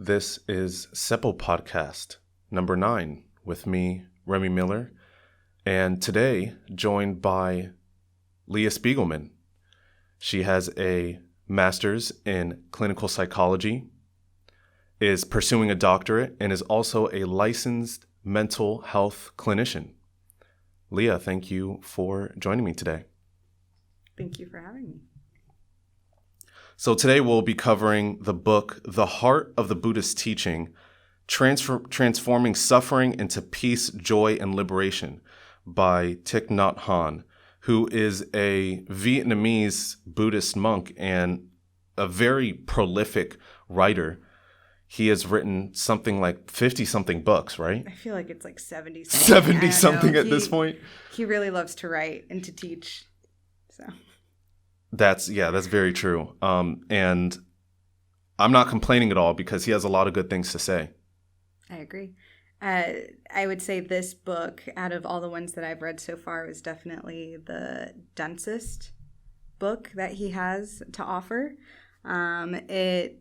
This is Seppo Podcast number 9 with me, Rémy Miller, and today joined by Leah Spigelman. She has a master's in clinical psychology, is pursuing a doctorate, and is also a licensed mental health clinician. Leah, thank you for joining me today. Thank you for having me. So today we'll be covering the book, The Heart of the Buddhist Teaching, Transforming Suffering into Peace, Joy, and Liberation by Thich Nhat Hanh, who is a Vietnamese Buddhist monk and a very prolific writer. He has written something like 50-something books, right? I feel like it's like 70-something. 70-something at this point? He really loves to write and to teach, so... That's very true. And I'm not complaining at all because he has a lot of good things to say. I agree. I would say this book, out of all the ones that I've read so far, was definitely the densest book that he has to offer. I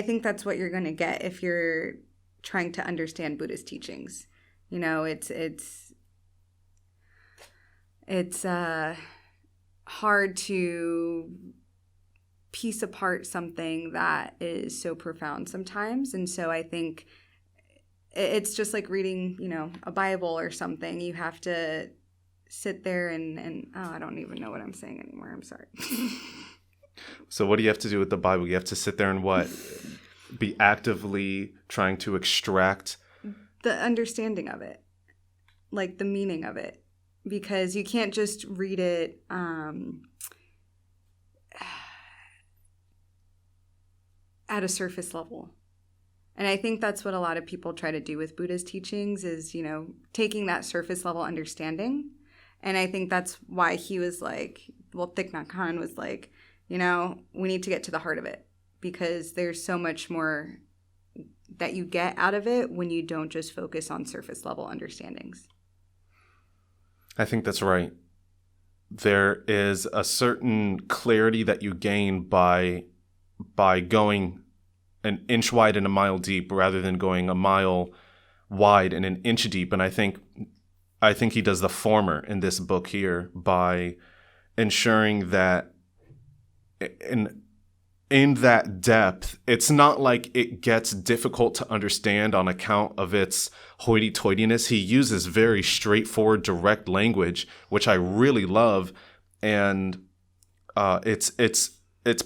think that's what you're going to get if you're trying to understand Buddhist teachings. You know, it's hard to piece apart something that is so profound sometimes. And so I think it's just like reading, a Bible or something. You have to sit there and I don't even know what I'm saying anymore. I'm sorry. So what do you have to do with the Bible? You have to sit there and what? Be actively trying to extract the understanding of it, like the meaning of it. Because you can't just read it at a surface level. And I think that's what a lot of people try to do with Buddha's teachings is, taking that surface level understanding. And I think that's why he was like, Thich Nhat Hanh was like, we need to get to the heart of it. Because there's so much more that you get out of it when you don't just focus on surface level understandings. I think that's right. There is a certain clarity that you gain by going an inch wide and a mile deep rather than going a mile wide and an inch deep. And I think he does the former in this book here by ensuring that in that depth, it's not like it gets difficult to understand on account of its hoity-toityness. He uses very straightforward, direct language, which I really love, and it's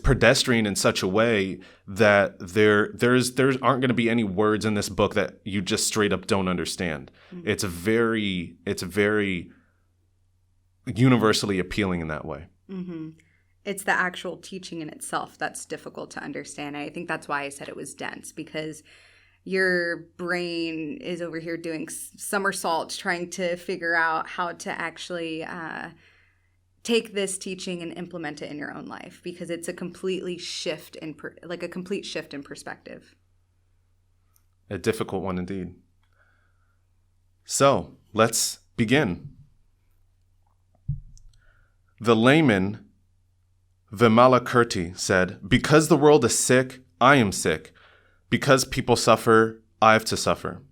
pedestrian in such a way that there aren't going to be any words in this book that you just straight up don't understand. Mm-hmm. It's very universally appealing in that way. Mm-hmm. It's the actual teaching in itself that's difficult to understand. And I think that's why I said it was dense, because your brain is over here doing somersaults trying to figure out how to actually take this teaching and implement it in your own life, because it's a completely shift in complete shift in perspective. A difficult one indeed. So let's begin. The layman Vimalakirti said, "Because the world is sick, I am sick. Because people suffer, I have to suffer."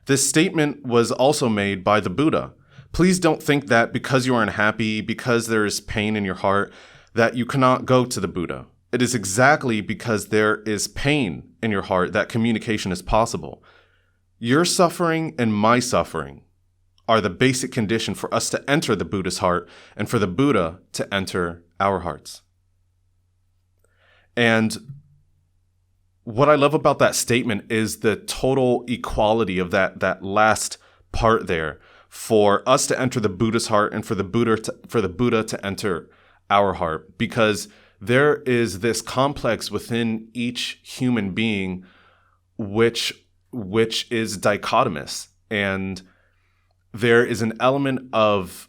This statement was also made by the Buddha. Please don't think that because you are unhappy, because there is pain in your heart, that you cannot go to the Buddha. It is exactly because there is pain in your heart that communication is possible. Your suffering and my suffering are the basic condition for us to enter the Buddha's heart and for the Buddha to enter our hearts. And what I love about that statement is the total equality of that last part there, for us to enter the Buddha's heart and for the Buddha to enter our heart, because there is this complex within each human being which is dichotomous, and there is an element of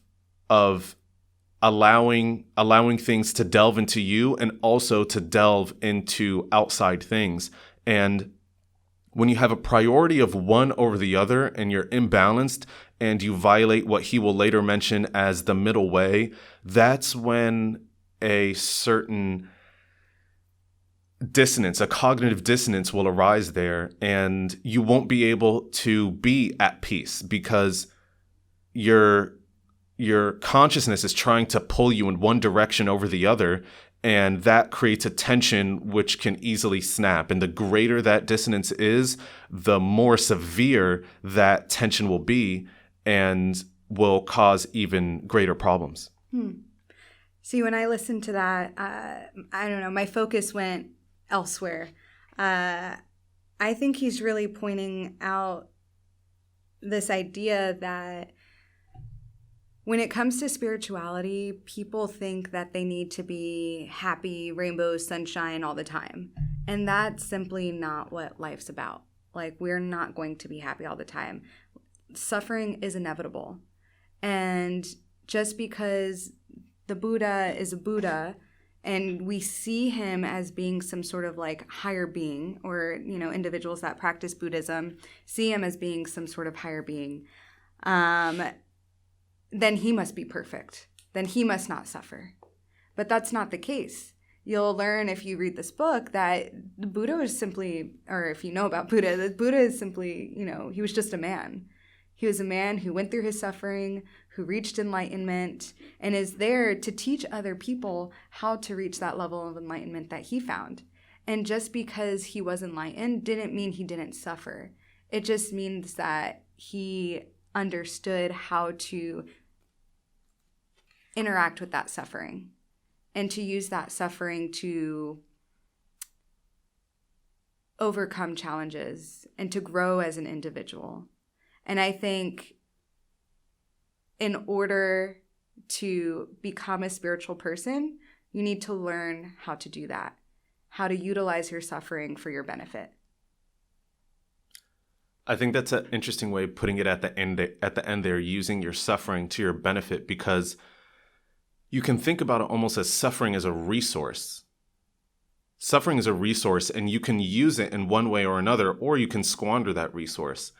allowing things to delve into you and also to delve into outside things. And when you have a priority of one over the other and you're imbalanced and you violate what he will later mention as the middle way, that's when a certain dissonance, a cognitive dissonance will arise there, and you won't be able to be at peace because your consciousness is trying to pull you in one direction over the other, and that creates a tension which can easily snap. And the greater that dissonance is, the more severe that tension will be and will cause even greater problems. See, when I listened to that, I don't know, my focus went elsewhere. I think he's really pointing out this idea that when it comes to spirituality, people think that they need to be happy, rainbows, sunshine all the time. And that's simply not what life's about. Like, we're not going to be happy all the time. Suffering is inevitable. And just because the Buddha is a Buddha and we see him as being some sort of like higher being, or, you know, individuals that practice Buddhism see him as being some sort of higher being, then he must be perfect. Then he must not suffer. But that's not the case. You'll learn if you read this book that the Buddha was simply, or if you know about Buddha, the Buddha is simply, you know, he was just a man. He was a man who went through his suffering, who reached enlightenment, and is there to teach other people how to reach that level of enlightenment that he found. And just because he was enlightened didn't mean he didn't suffer. It just means that he understood how to interact with that suffering and to use that suffering to overcome challenges and to grow as an individual. And I think in order to become a spiritual person, you need to learn how to do that, how to utilize your suffering for your benefit. I think that's an interesting way of putting it at the end there, using your suffering to your benefit, because you can think about it almost as suffering as a resource. Suffering is a resource, and you can use it in one way or another, or you can squander that resource.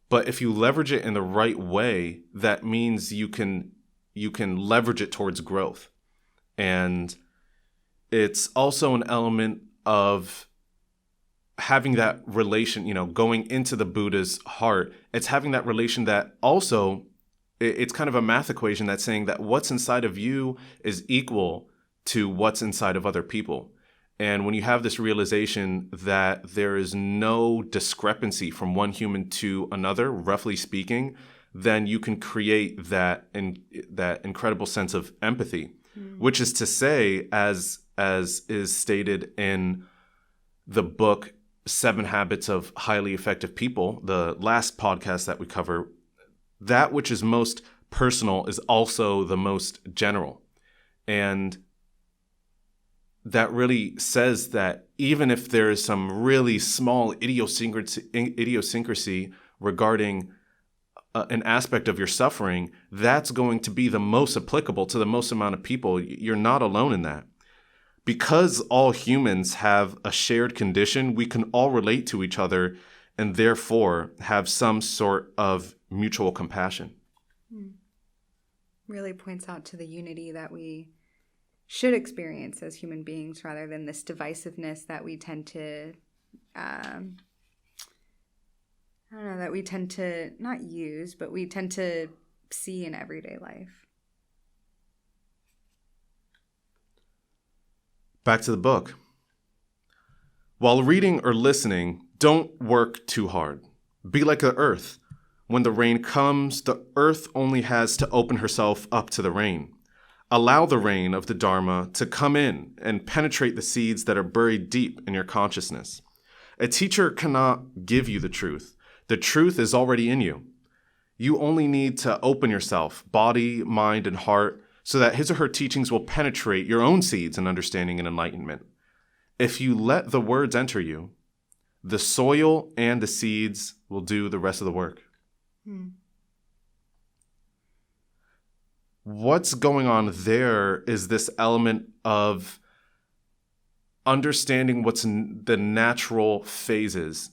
But if you leverage it in the right way, that means you can leverage it towards growth. And it's also an element of having that relation, going into the Buddha's heart. It's having that relation that also, it's kind of a math equation that's saying that what's inside of you is equal to what's inside of other people. And when you have this realization that there is no discrepancy from one human to another, roughly speaking, then you can create that incredible sense of empathy, which is to say, as is stated in the book 7 Habits of Highly Effective People, the last podcast that we cover, that which is most personal is also the most general. And that really says that even if there is some really small idiosyncrasy regarding an aspect of your suffering, that's going to be the most applicable to the most amount of people. You're not alone in that. Because all humans have a shared condition, we can all relate to each other and therefore have some sort of mutual compassion. Really points out to the unity that we should experience as human beings, rather than this divisiveness that we tend to, that we tend to not use, but we tend to see in everyday life. Back to the book. While reading or listening, don't work too hard. Be like the earth. When the rain comes, the earth only has to open herself up to the rain. Allow the rain of the Dharma to come in and penetrate the seeds that are buried deep in your consciousness. A teacher cannot give you the truth. The truth is already in you. You only need to open yourself, body, mind, and heart, so that his or her teachings will penetrate your own seeds in understanding and enlightenment. If you let the words enter you, the soil and the seeds will do the rest of the work. What's going on there is this element of understanding what's the natural phases.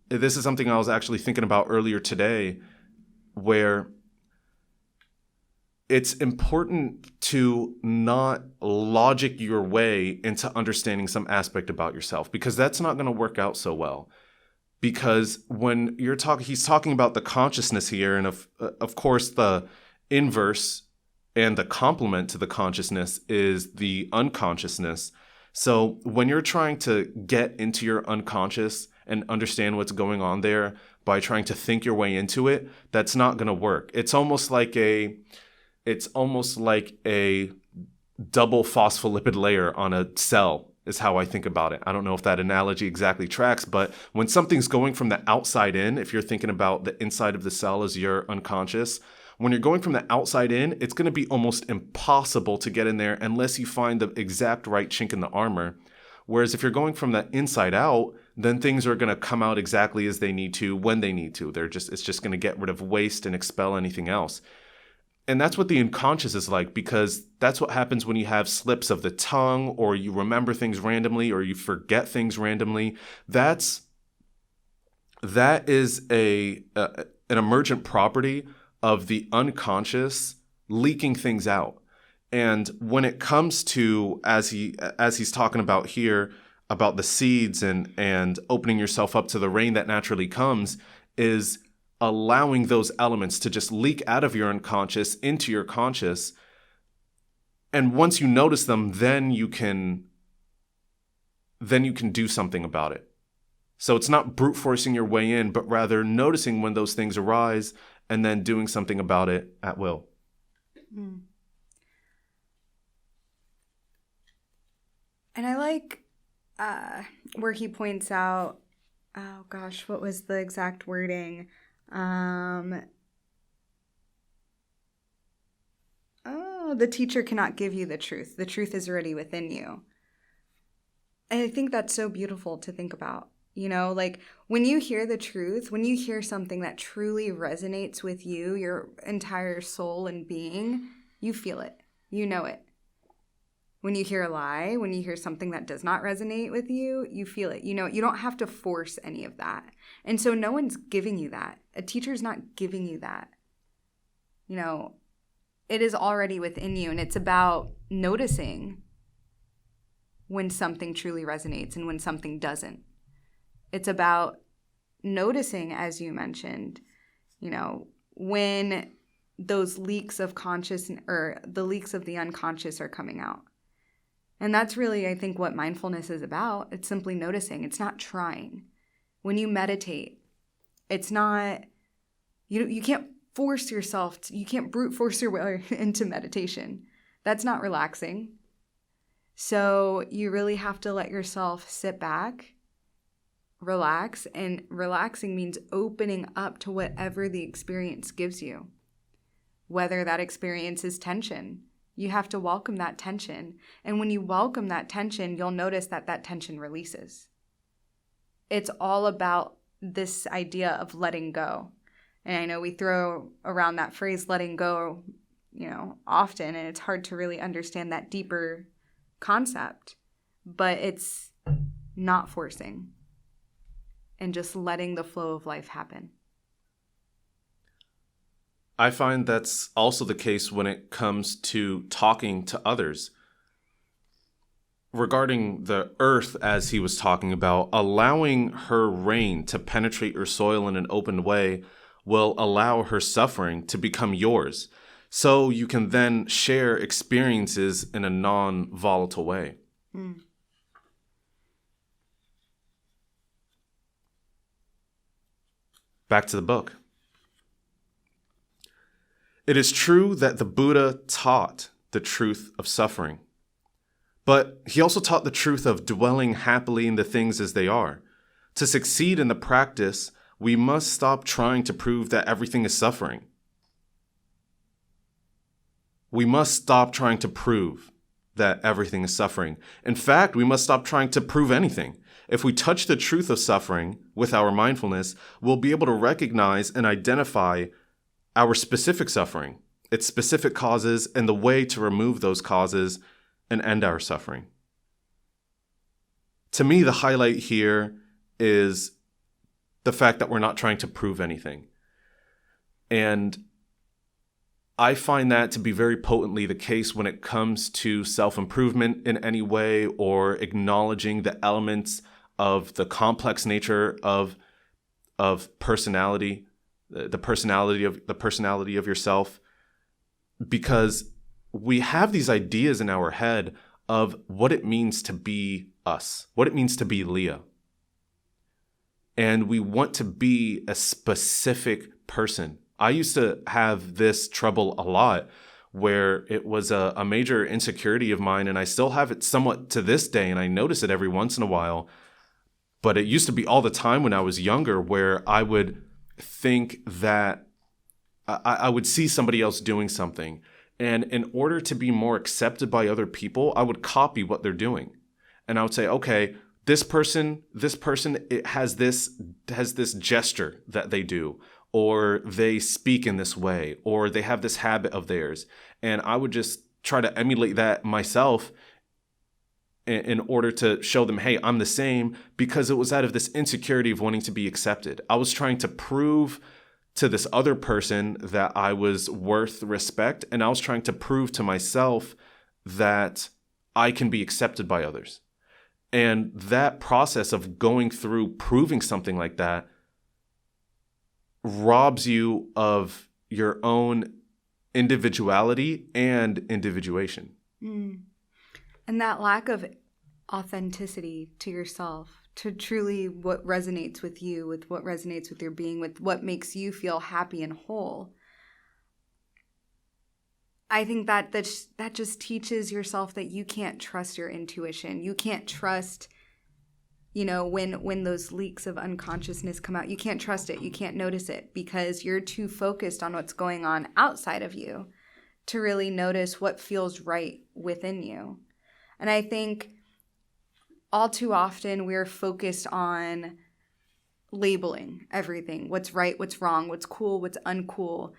This is something I was actually thinking about earlier today, where it's important to not logic your way into understanding some aspect about yourself, because that's not going to work out so well. Because when he's talking about the consciousness here, and of course the inverse and the complement to the consciousness is the unconsciousness. So when you're trying to get into your unconscious and understand what's going on there by trying to think your way into it, that's not going to work. It's almost like a double phospholipid layer on a cell is how I think about it. I don't know if that analogy exactly tracks, but when something's going from the outside in, if you're thinking about the inside of the cell as your unconscious, when you're going from the outside in, it's going to be almost impossible to get in there unless you find the exact right chink in the armor. Whereas if you're going from the inside out, then things are going to come out exactly as they need to, when they need to. It's just going to get rid of waste and expel anything else. And that's what the unconscious is like, because that's what happens when you have slips of the tongue, or you remember things randomly, or you forget things randomly. That is an emergent property of the unconscious leaking things out. And when it comes to, as he's talking about here, about the seeds and opening yourself up to the rain that naturally comes, is allowing those elements to just leak out of your unconscious into your conscious. And once you notice them, then you can do something about it. So it's not brute forcing your way in, but rather noticing when those things arise and then doing something about it at will. Mm. And I like where he points out, oh gosh, what was the exact wording? The teacher cannot give you the truth. The truth is already within you. And I think that's so beautiful to think about. Like when you hear the truth, when you hear something that truly resonates with you, your entire soul and being, you feel it. You know it. When you hear a lie, when you hear something that does not resonate with you, you feel it. You don't have to force any of that. And so no one's giving you that. A teacher's not giving you that. It is already within you, and it's about noticing when something truly resonates and when something doesn't. It's about noticing, as you mentioned, when those leaks of conscious or the leaks of the unconscious are coming out. And that's really, I think, what mindfulness is about. It's simply noticing. It's not trying. When you meditate, it's not, you can't force yourself, you can't brute force your way into meditation. That's not relaxing. So you really have to let yourself sit back, relax, and relaxing means opening up to whatever the experience gives you. Whether that experience is tension, you have to welcome that tension. And when you welcome that tension, you'll notice that tension releases. It's all about this idea of letting go. And I know we throw around that phrase, letting go, often, and it's hard to really understand that deeper concept. But it's not forcing and just letting the flow of life happen. I find that's also the case when it comes to talking to others. Regarding the earth, as he was talking about, allowing her rain to penetrate your soil in an open way will allow her suffering to become yours, so you can then share experiences in a non-volatile way. Mm. Back to the book. It is true that the Buddha taught the truth of suffering, but he also taught the truth of dwelling happily in the things as they are. To succeed in the practice, we must stop trying to prove that everything is suffering. We must stop trying to prove that everything is suffering. In fact, we must stop trying to prove anything. If we touch the truth of suffering with our mindfulness, we'll be able to recognize and identify our specific suffering, its specific causes, and the way to remove those causes and end our suffering. To me, the highlight here is the fact that we're not trying to prove anything. And I find that to be very potently the case when it comes to self-improvement in any way, or acknowledging the elements of the complex nature of personality, the personality of yourself, because we have these ideas in our head of what it means to be us, what it means to be Leah. And we want to be a specific person. I used to have this trouble a lot, where it was a major insecurity of mine, and I still have it somewhat to this day, and I notice it every once in a while. But it used to be all the time when I was younger, where I would think that I would see somebody else doing something, and in order to be more accepted by other people, I would copy what they're doing. And I would say, okay, this person it has this gesture that they do, or they speak in this way, or they have this habit of theirs. And I would just try to emulate that myself in order to show them, hey, I'm the same, because it was out of this insecurity of wanting to be accepted. I was trying to prove to this other person that I was worth respect, and I was trying to prove to myself that I can be accepted by others. And that process of going through proving something like that robs you of your own individuality and individuation. And that lack of authenticity to yourself, to truly what resonates with you, with what resonates with your being, with what makes you feel happy and whole. I think that just teaches yourself that you can't trust your intuition. You can't trust, when those leaks of unconsciousness come out, you can't trust it. You can't notice it because you're too focused on what's going on outside of you to really notice what feels right within you. And I think all too often we're focused on labeling everything. What's right, what's wrong, what's cool, what's uncool,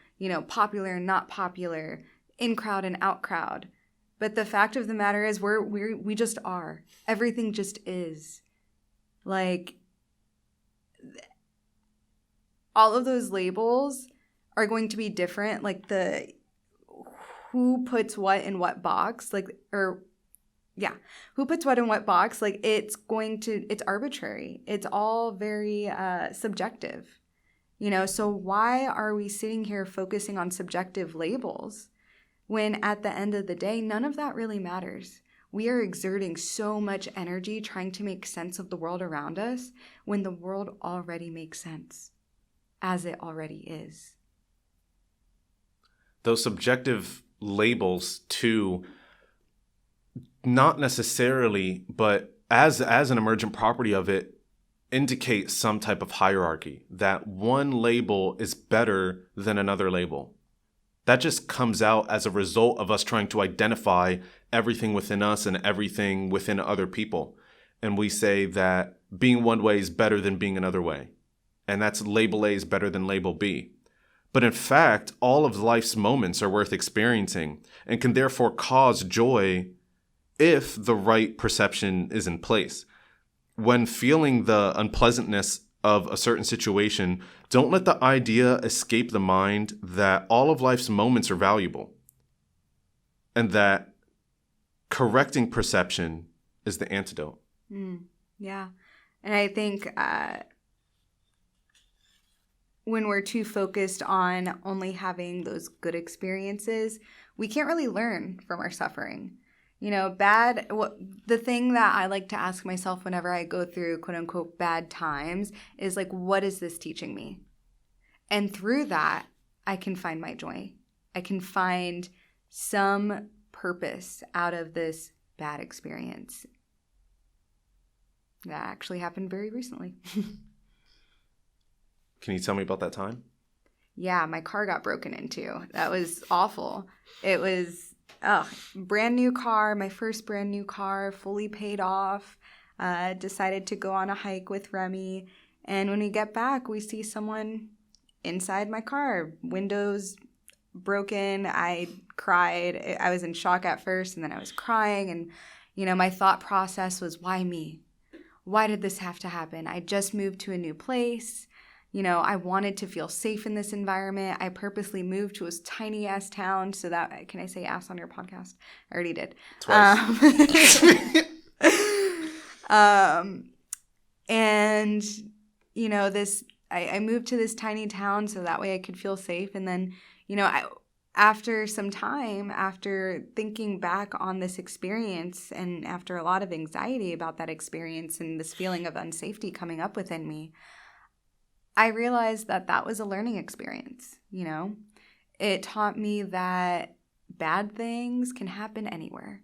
popular and not popular, in crowd and out crowd. But the fact of the matter is we just are. Everything just is. Like, all of those labels are going to be different. Like who puts what in what box, who puts what in what box, like it's arbitrary. It's all very subjective, so why are we sitting here focusing on subjective labels when at the end of the day, none of that really matters? We are exerting so much energy trying to make sense of the world around us when the world already makes sense, as it already is. Those subjective labels too, not necessarily, but as an emergent property of it, indicate some type of hierarchy, that one label is better than another label. That just comes out as a result of us trying to identify everything within us and everything within other people. And we say that being one way is better than being another way. And that's label A is better than label B. But in fact, all of life's moments are worth experiencing and can therefore cause joy if the right perception is in place. When feeling the unpleasantness of a certain situation, don't let the idea escape the mind that all of life's moments are valuable and that correcting perception is the antidote. Yeah. And I think when we're too focused on only having those good experiences, we can't really learn from our suffering. The thing that I like to ask myself whenever I go through quote unquote bad times is like, what is this teaching me? And through that, I can find my joy. I can find some purpose out of this bad experience. That actually happened very recently. Can you tell me about that time? Yeah, my car got broken into. That was awful. It was brand new car, my first brand new car, fully paid off. Decided to go on a hike with Rémy. And when we get back, we see someone inside my car. Windows broken. I cried. I was in shock at first, and then I was crying. And, my thought process was, why me? Why did this have to happen? I just moved to a new place. I wanted to feel safe in this environment. I purposely moved to a tiny ass town so that, can I say ass on your podcast? I already did. Twice. And, I moved to this tiny town so that way I could feel safe. And then, after some time, after thinking back on this experience and after a lot of anxiety about that experience and this feeling of unsafety coming up within me, I realized that that was a learning experience. It taught me that bad things can happen anywhere.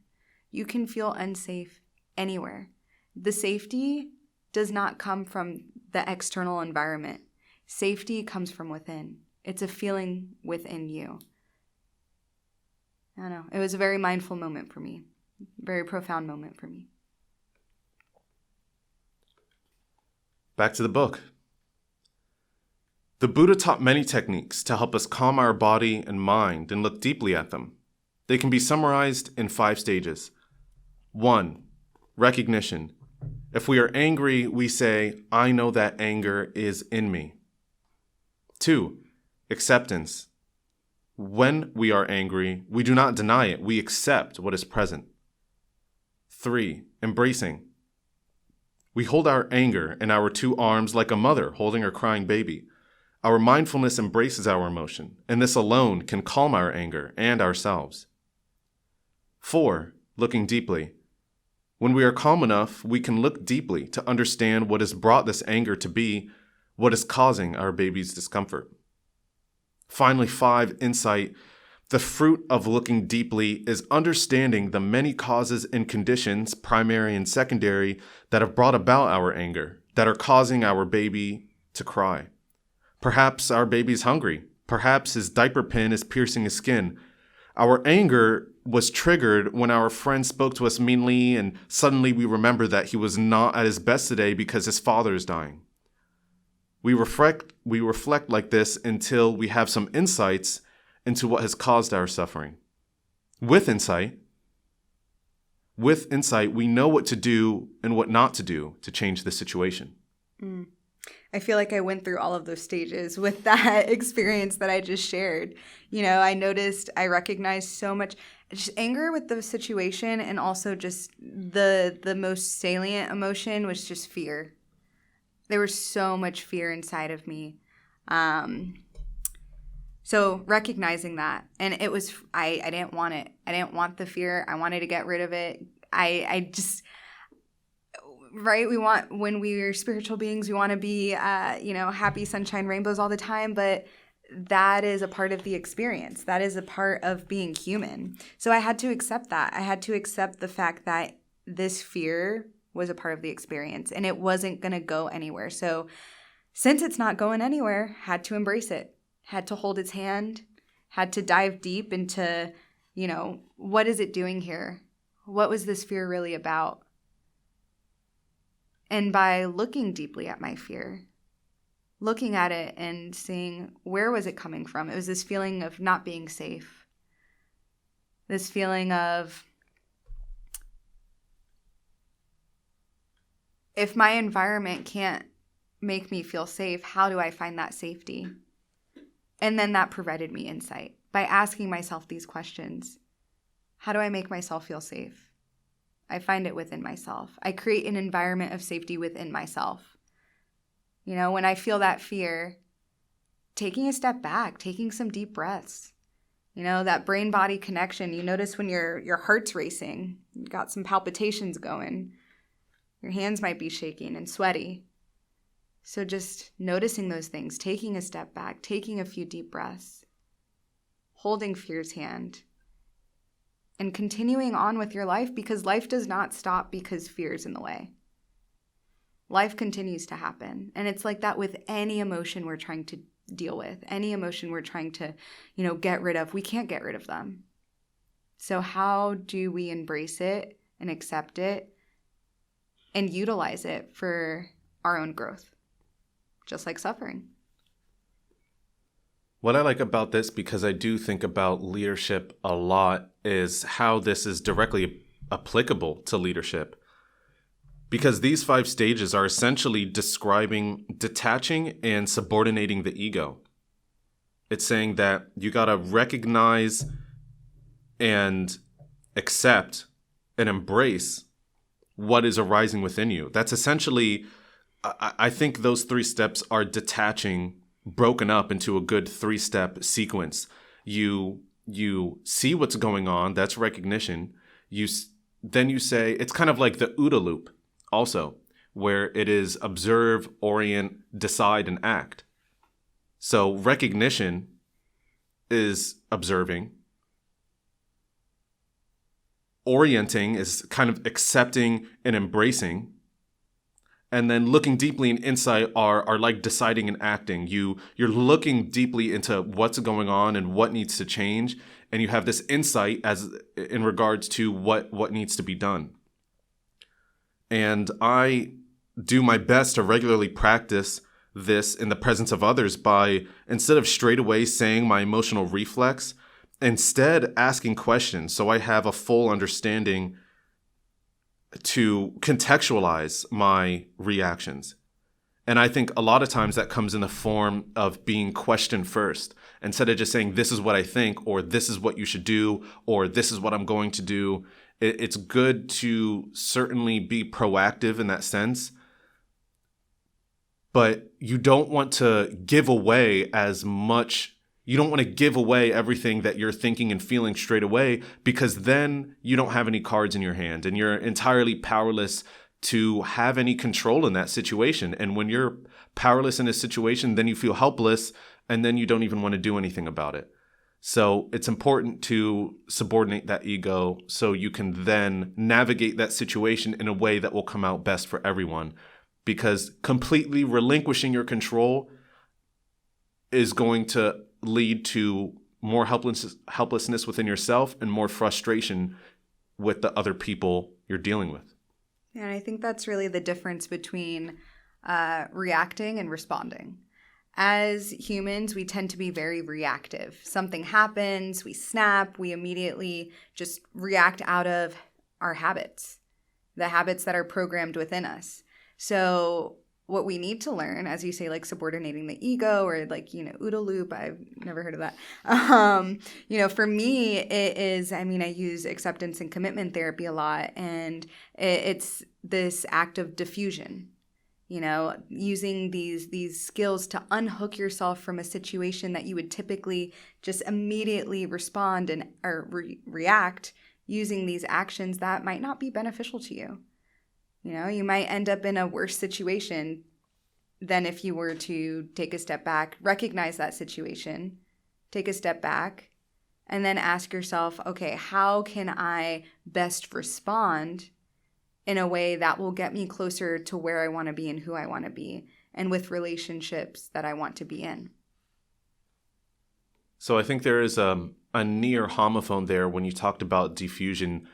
You can feel unsafe anywhere. The safety does not come from the external environment. Safety comes from within. It's a feeling within you. I don't know. It was a very mindful moment for me. Very profound moment for me. Back to the book. The Buddha taught many techniques to help us calm our body and mind and look deeply at them. They can be summarized in 5 stages. 1. Recognition. If we are angry, we say, I know that anger is in me. 2. Acceptance. When we are angry, we do not deny it. We accept what is present. 3. Embracing. We hold our anger in our 2 arms like a mother holding her crying baby. Our mindfulness embraces our emotion, and this alone can calm our anger and ourselves. 4. Looking deeply. When we are calm enough, we can look deeply to understand what has brought this anger to be, what is causing our baby's discomfort. Finally, 5. Insight. The fruit of looking deeply is understanding the many causes and conditions, primary and secondary, that have brought about our anger, that are causing our baby to cry. Perhaps our baby's hungry. Perhaps his diaper pin is piercing his skin. Our anger was triggered when our friend spoke to us meanly, and suddenly we remember that he was not at his best today because his father is dying. We reflect like this until we have some insights into what has caused our suffering. With insight, we know what to do and what not to do to change the situation. I feel like I went through all of those stages with that experience that I just shared. I recognized so much just anger with the situation, and also just the most salient emotion was just fear. There was so much fear inside of me. So recognizing that, and it was, I didn't want it. I didn't want the fear. I wanted to get rid of it. Right? When we're spiritual beings, we want to be, happy, sunshine, rainbows all the time, but that is a part of the experience. That is a part of being human. So I had to accept that. I had to accept the fact that this fear was a part of the experience and it wasn't going to go anywhere. So since it's not going anywhere, had to embrace it, had to hold its hand, had to dive deep into, what is it doing here? What was this fear really about? And by looking deeply at my fear, looking at it and seeing where was it coming from, it was this feeling of not being safe. This feeling of, if my environment can't make me feel safe, how do I find that safety? And then that provided me insight by asking myself these questions. How do I make myself feel safe? I find it within myself. I create an environment of safety within myself. When I feel that fear, taking a step back, taking some deep breaths, that brain-body connection. You notice when your heart's racing, you've got some palpitations going, your hands might be shaking and sweaty. So just noticing those things, taking a step back, taking a few deep breaths, holding fear's hand, and continuing on with your life, because life does not stop because fear is in the way. Life continues to happen. And it's like that with any emotion we're trying to deal with, any emotion we're trying to, get rid of. We can't get rid of them. So how do we embrace it and accept it and utilize it for our own growth? Just like suffering. What I like about this, because I do think about leadership a lot, is how this is directly applicable to leadership. Because these 5 stages are essentially describing detaching and subordinating the ego. It's saying that you got to recognize and accept and embrace what is arising within you. That's essentially, I think those 3 steps are detaching, broken up into a good 3-step sequence. You see what's going on, that's recognition. Then you say, it's kind of like the OODA loop also, where it is observe, orient, decide, and act. So recognition is observing. Orienting is kind of accepting and embracing. And then looking deeply and insight are like deciding and acting. You're looking deeply into what's going on and what needs to change. And you have this insight as in regards to what needs to be done. And I do my best to regularly practice this in the presence of others by, instead of straight away saying my emotional reflex, instead asking questions so I have a full understanding to contextualize my reactions. And I think a lot of times that comes in the form of being questioned first, instead of just saying, this is what I think, or this is what you should do, or this is what I'm going to do. It's good to certainly be proactive in that sense, but you don't want to give away as much. You don't want to give away everything that you're thinking and feeling straight away, because then you don't have any cards in your hand and you're entirely powerless to have any control in that situation. And when you're powerless in a situation, then you feel helpless, and then you don't even want to do anything about it. So it's important to subordinate that ego so you can then navigate that situation in a way that will come out best for everyone. Because completely relinquishing your control is going to lead to more helplessness within yourself and more frustration with the other people you're dealing with. Yeah, and I think that's really the difference between reacting and responding. As humans, we tend to be very reactive. Something happens, we snap, we immediately just react out of our habits, the habits that are programmed within us. So what we need to learn, as you say, like subordinating the ego, or like, OODA loop, I've never heard of that. For me, it is, I use acceptance and commitment therapy a lot, and it's this act of diffusion. Using these skills to unhook yourself from a situation that you would typically just immediately respond or react, using these actions that might not be beneficial to you. You might end up in a worse situation than if you were to take a step back, recognize that situation, take a step back, and then ask yourself, okay, how can I best respond in a way that will get me closer to where I want to be and who I want to be, and with relationships that I want to be in. So I think there is a near homophone there when you talked about diffusion,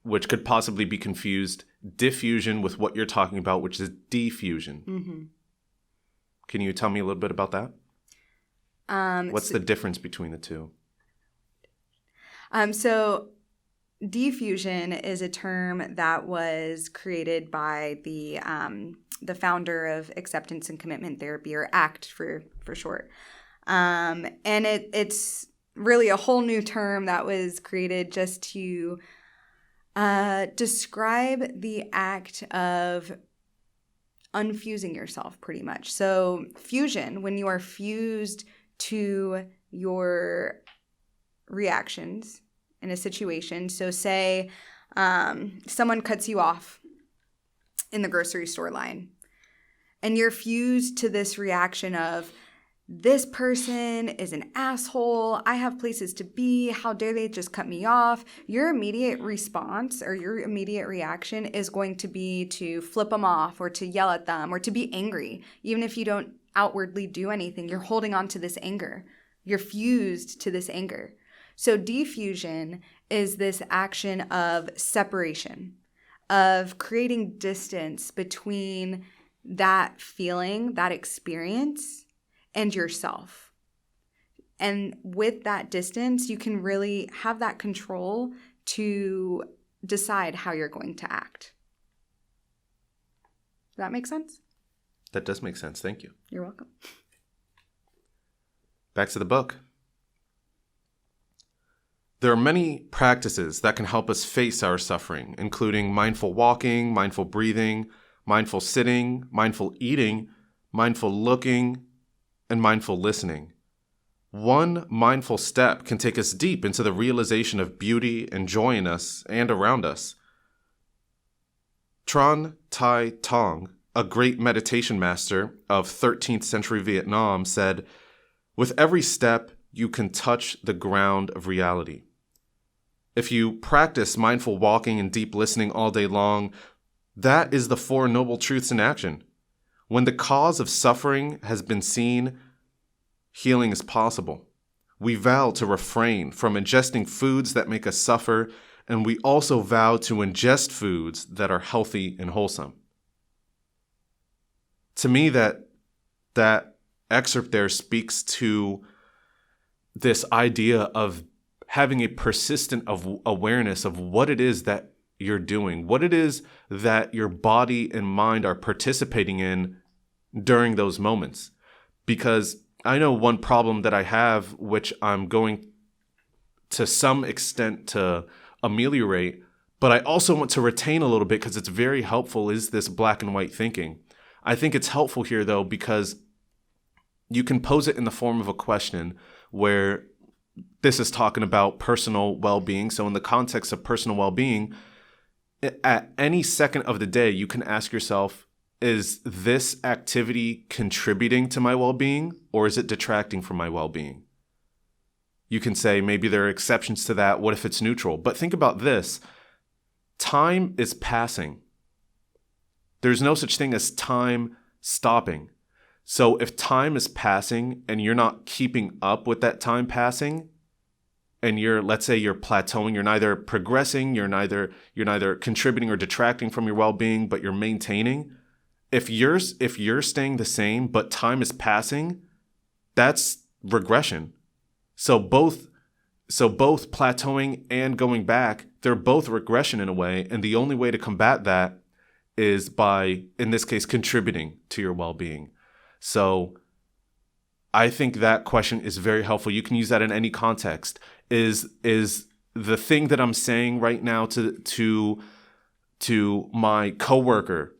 which could possibly be confused diffusion with what you're talking about, which is diffusion. Mm-hmm. Can you tell me a little bit about that? What's the difference between the two? So diffusion is a term that was created by the founder of acceptance and commitment therapy, or ACT for short. And it's really a whole new term that was created just to describe the act of unfusing yourself, pretty much. So fusion, when you are fused to your reactions in a situation. So say someone cuts you off in the grocery store line, and you're fused to this reaction of, this person is an asshole. I have places to be. How dare they just cut me off? Your immediate response or your immediate reaction is going to be to flip them off, or to yell at them, or to be angry. Even if you don't outwardly do anything, you're holding on to this anger. You're fused to this anger. So diffusion is this action of separation, of creating distance between that feeling, that experience, and yourself. And with that distance, you can really have that control to decide how you're going to act. Does that make sense? That does make sense. Thank you. You're welcome. Back to the book. There are many practices that can help us face our suffering, including mindful walking, mindful breathing, mindful sitting, mindful eating, mindful looking, and mindful listening. One mindful step can take us deep into the realization of beauty and joy in us and around us. Thich Nhat Hanh, a great meditation master of 13th century Vietnam, said, "With every step, you can touch the ground of reality." If you practice mindful walking and deep listening all day long, that is the Four Noble Truths in action. When the cause of suffering has been seen, healing is possible. We vow to refrain from ingesting foods that make us suffer, and we also vow to ingest foods that are healthy and wholesome. To me, that excerpt there speaks to this idea of having a persistent awareness of what it is that you're doing, what it is that your body and mind are participating in during those moments. Because I know one problem that I have, which I'm going to some extent to ameliorate, but I also want to retain a little bit because it's very helpful, is this black and white thinking. I think it's helpful here, though, because you can pose it in the form of a question where this is talking about personal well-being. So in the context of personal well-being, at any second of the day, you can ask yourself, is this activity contributing to my well-being, or is it detracting from my well-being? You can say maybe there are exceptions to that. What if it's neutral? But think about this. Time is passing. There's no such thing as time stopping. So if time is passing and you're not keeping up with that time passing, and let's say you're plateauing, you're neither progressing, you're neither contributing or detracting from your well-being, but you're maintaining. If you're staying the same, but time is passing, that's regression. So both plateauing and going back, they're both regression in a way, and the only way to combat that is by, in this case, contributing to your well-being. So I think that question is very helpful. You can use that in any context. Is the thing that I'm saying right now to my coworker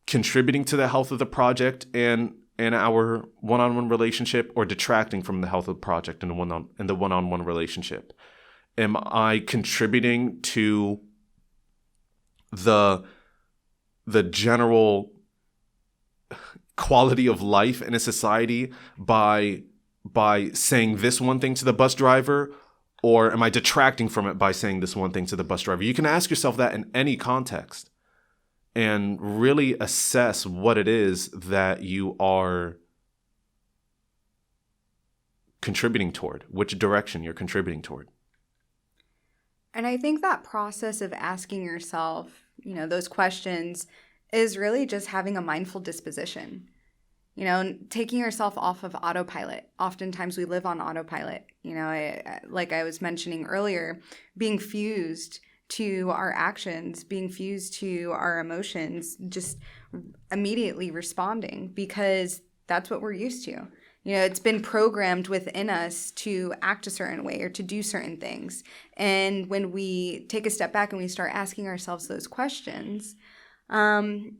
contributing to the health of the project and our one-on-one relationship, or detracting from the health of the project and the one-on-one relationship? Am I contributing to the general quality of life in a society by saying this one thing to the bus driver, or am I detracting from it by saying this one thing to the bus driver? You can ask yourself that in any context and really assess what it is that you are contributing toward, which direction you're contributing toward. And I think that process of asking yourself, those questions is really just having a mindful disposition. Taking yourself off of autopilot. Oftentimes we live on autopilot. Like I was mentioning earlier, being fused to our actions, being fused to our emotions, just immediately responding because that's what we're used to. It's been programmed within us to act a certain way or to do certain things. And when we take a step back and we start asking ourselves those questions, again,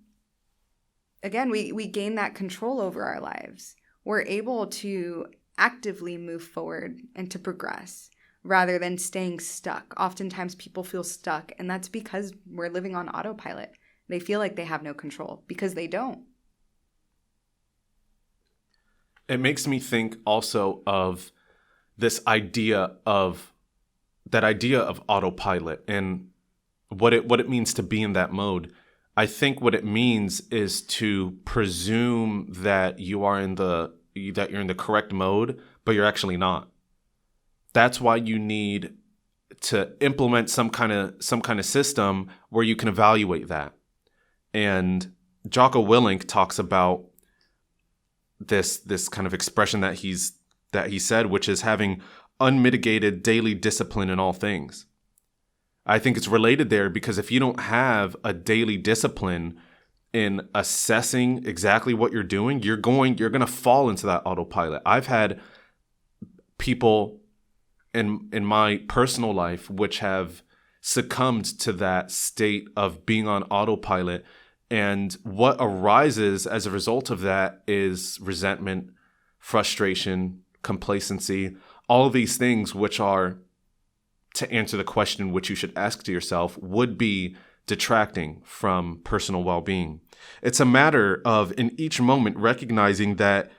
we gain that control over our lives. We're able to actively move forward and to progress rather than staying stuck. Oftentimes people feel stuck, and that's because we're living on autopilot. They feel like they have no control because they don't. It makes me think also of this idea of autopilot and what it means to be in that mode. I think what it means is to presume that you're in the correct mode, but you're actually not. That's why you need to implement some kind of system where you can evaluate that. And Jocko Willink talks about this kind of expression that he said, which is having unmitigated daily discipline in all things. I think it's related there because if you don't have a daily discipline in assessing exactly what you're doing, you're going to fall into that autopilot. I've had people in my personal life which have succumbed to that state of being on autopilot. And what arises as a result of that is resentment, frustration, complacency, all of these things which are, to answer the question which you should ask to yourself, would be detracting from personal well-being. It's a matter of, in each moment, recognizing that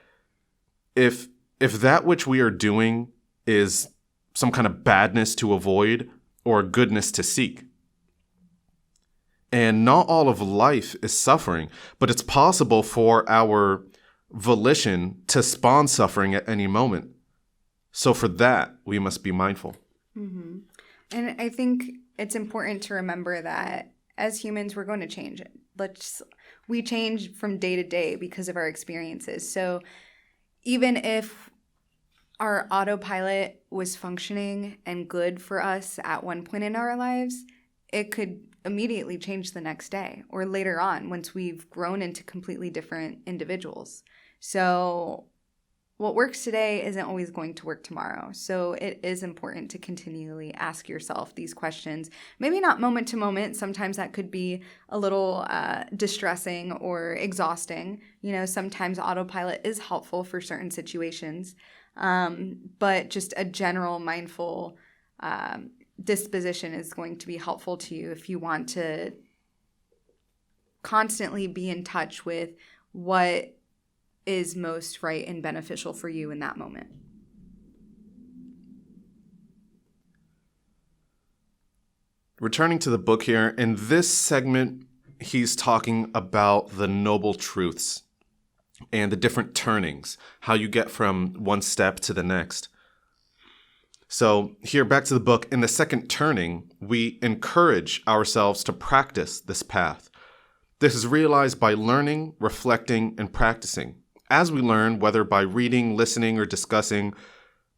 if that which we are doing is some kind of badness to avoid or goodness to seek. And not all of life is suffering, but it's possible for our volition to spawn suffering at any moment. So for that, we must be mindful. Mm-hmm. And I think it's important to remember that as humans, we're going to change. We change from day to day because of our experiences. So even if our autopilot was functioning and good for us at one point in our lives, it could immediately change the next day or later on once we've grown into completely different individuals. So what works today isn't always going to work tomorrow. So it is important to continually ask yourself these questions. Maybe not moment to moment. Sometimes that could be a little distressing or exhausting. Sometimes autopilot is helpful for certain situations. But just a general mindful disposition is going to be helpful to you if you want to constantly be in touch with what is most right and beneficial for you in that moment. Returning to the book here, in this segment, he's talking about the noble truths and the different turnings, how you get from one step to the next. So here, back to the book, in the second turning, we encourage ourselves to practice this path. This is realized by learning, reflecting, and practicing. As we learn, whether by reading, listening, or discussing,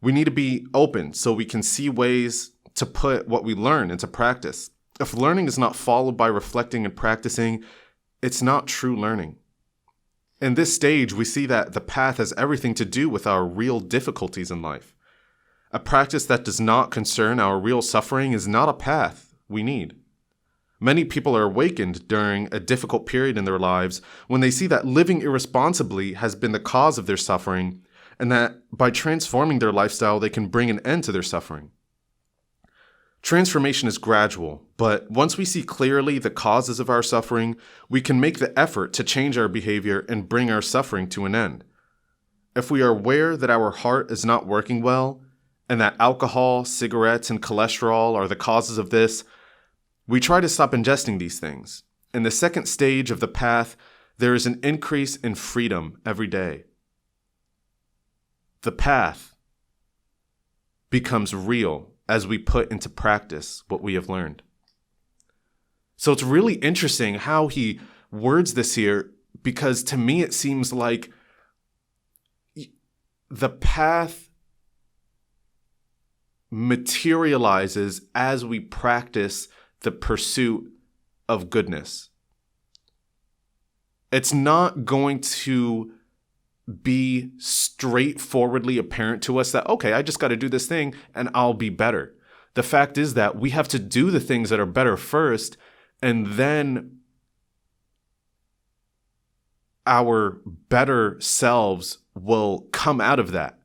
we need to be open so we can see ways to put what we learn into practice. If learning is not followed by reflecting and practicing, it's not true learning. In this stage, we see that the path has everything to do with our real difficulties in life. A practice that does not concern our real suffering is not a path we need. Many people are awakened during a difficult period in their lives when they see that living irresponsibly has been the cause of their suffering, and that by transforming their lifestyle, they can bring an end to their suffering. Transformation is gradual, but once we see clearly the causes of our suffering, we can make the effort to change our behavior and bring our suffering to an end. If we are aware that our heart is not working well, and that alcohol, cigarettes, and cholesterol are the causes of this, we try to stop ingesting these things. In the second stage of the path, there is an increase in freedom every day. The path becomes real as we put into practice what we have learned. So it's really interesting how he words this here, because to me it seems like the path materializes as we practice the pursuit of goodness. It's not going to be straightforwardly apparent to us that, okay, I just got to do this thing and I'll be better. The fact is that we have to do the things that are better first, and then our better selves will come out of that.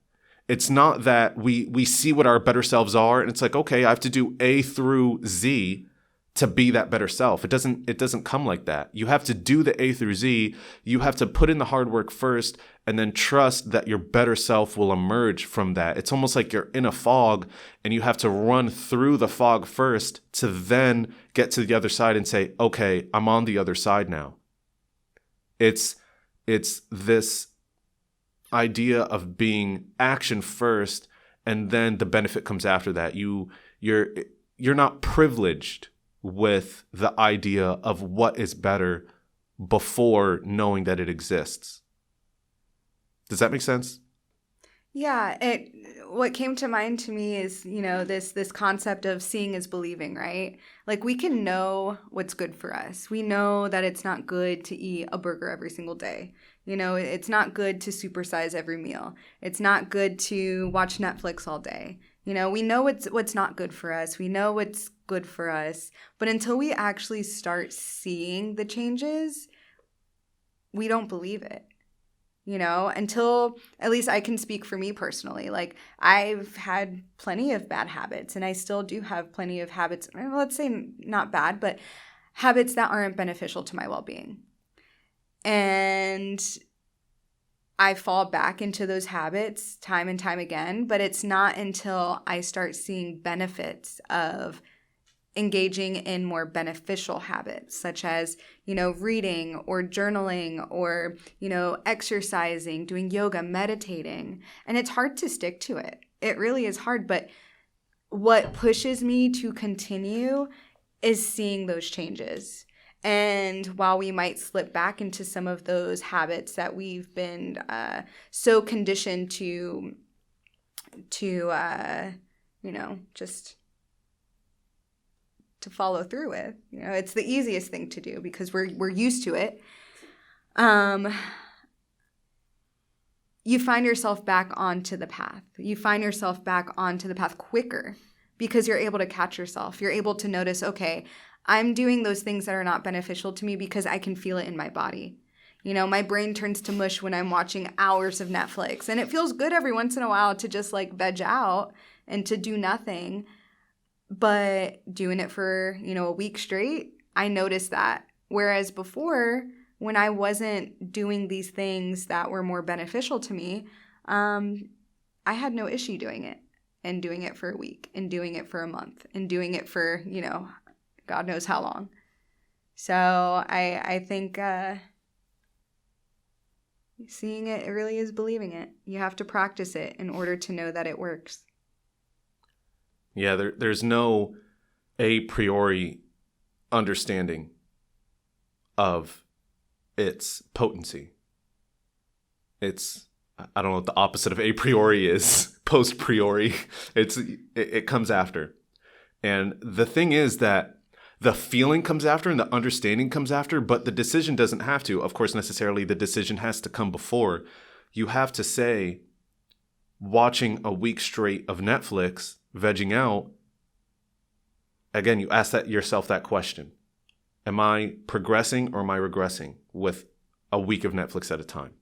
It's not that we see what our better selves are and it's like, okay, I have to do A through Z to be that better self. It doesn't come like that. You have to do the A through Z. You have to put in the hard work first and then trust that your better self will emerge from that. It's almost like you're in a fog and you have to run through the fog first to then get to the other side and say, okay, I'm on the other side now. It's this idea of being action first and then the benefit comes after that. You're not privileged with the idea of what is better before knowing that it exists. Does that make sense? Yeah, what came to mind to me is, this concept of seeing is believing, right? Like we can know what's good for us. We know that it's not good to eat a burger every single day. It's not good to supersize every meal. It's not good to watch Netflix all day. We know what's not good for us. We know what's good for us. But until we actually start seeing the changes, we don't believe it. Until, at least I can speak for me personally. Like I've had plenty of bad habits, and I still do have plenty of habits, let's say not bad, but habits that aren't beneficial to my well-being. And I fall back into those habits time and time again, but it's not until I start seeing benefits of engaging in more beneficial habits, such as, reading or journaling or, exercising, doing yoga, meditating. And it's hard to stick to it. It really is hard. But what pushes me to continue is seeing those changes. And while we might slip back into some of those habits that we've been so conditioned to just to follow through with. It's the easiest thing to do because we're used to it. You find yourself back onto the path. You find yourself back onto the path quicker because you're able to catch yourself. You're able to notice, okay, I'm doing those things that are not beneficial to me because I can feel it in my body. My brain turns to mush when I'm watching hours of Netflix, and it feels good every once in a while to just like veg out and to do nothing. But doing it for, a week straight, I noticed that. Whereas before, when I wasn't doing these things that were more beneficial to me, I had no issue doing it, and doing it for a week, and doing it for a month, and doing it for, God knows how long. So I think seeing it really is believing it. You have to practice it in order to know that it works. Yeah, there's no a priori understanding of its potency. It's, I don't know what the opposite of a priori is, post priori. It comes after. And the thing is that the feeling comes after and the understanding comes after, but the decision doesn't have to. Of course, necessarily the decision has to come before. You have to say, watching a week straight of Netflix, vegging out, again, you ask yourself that question. Am I progressing or am I regressing with a week of Netflix at a time?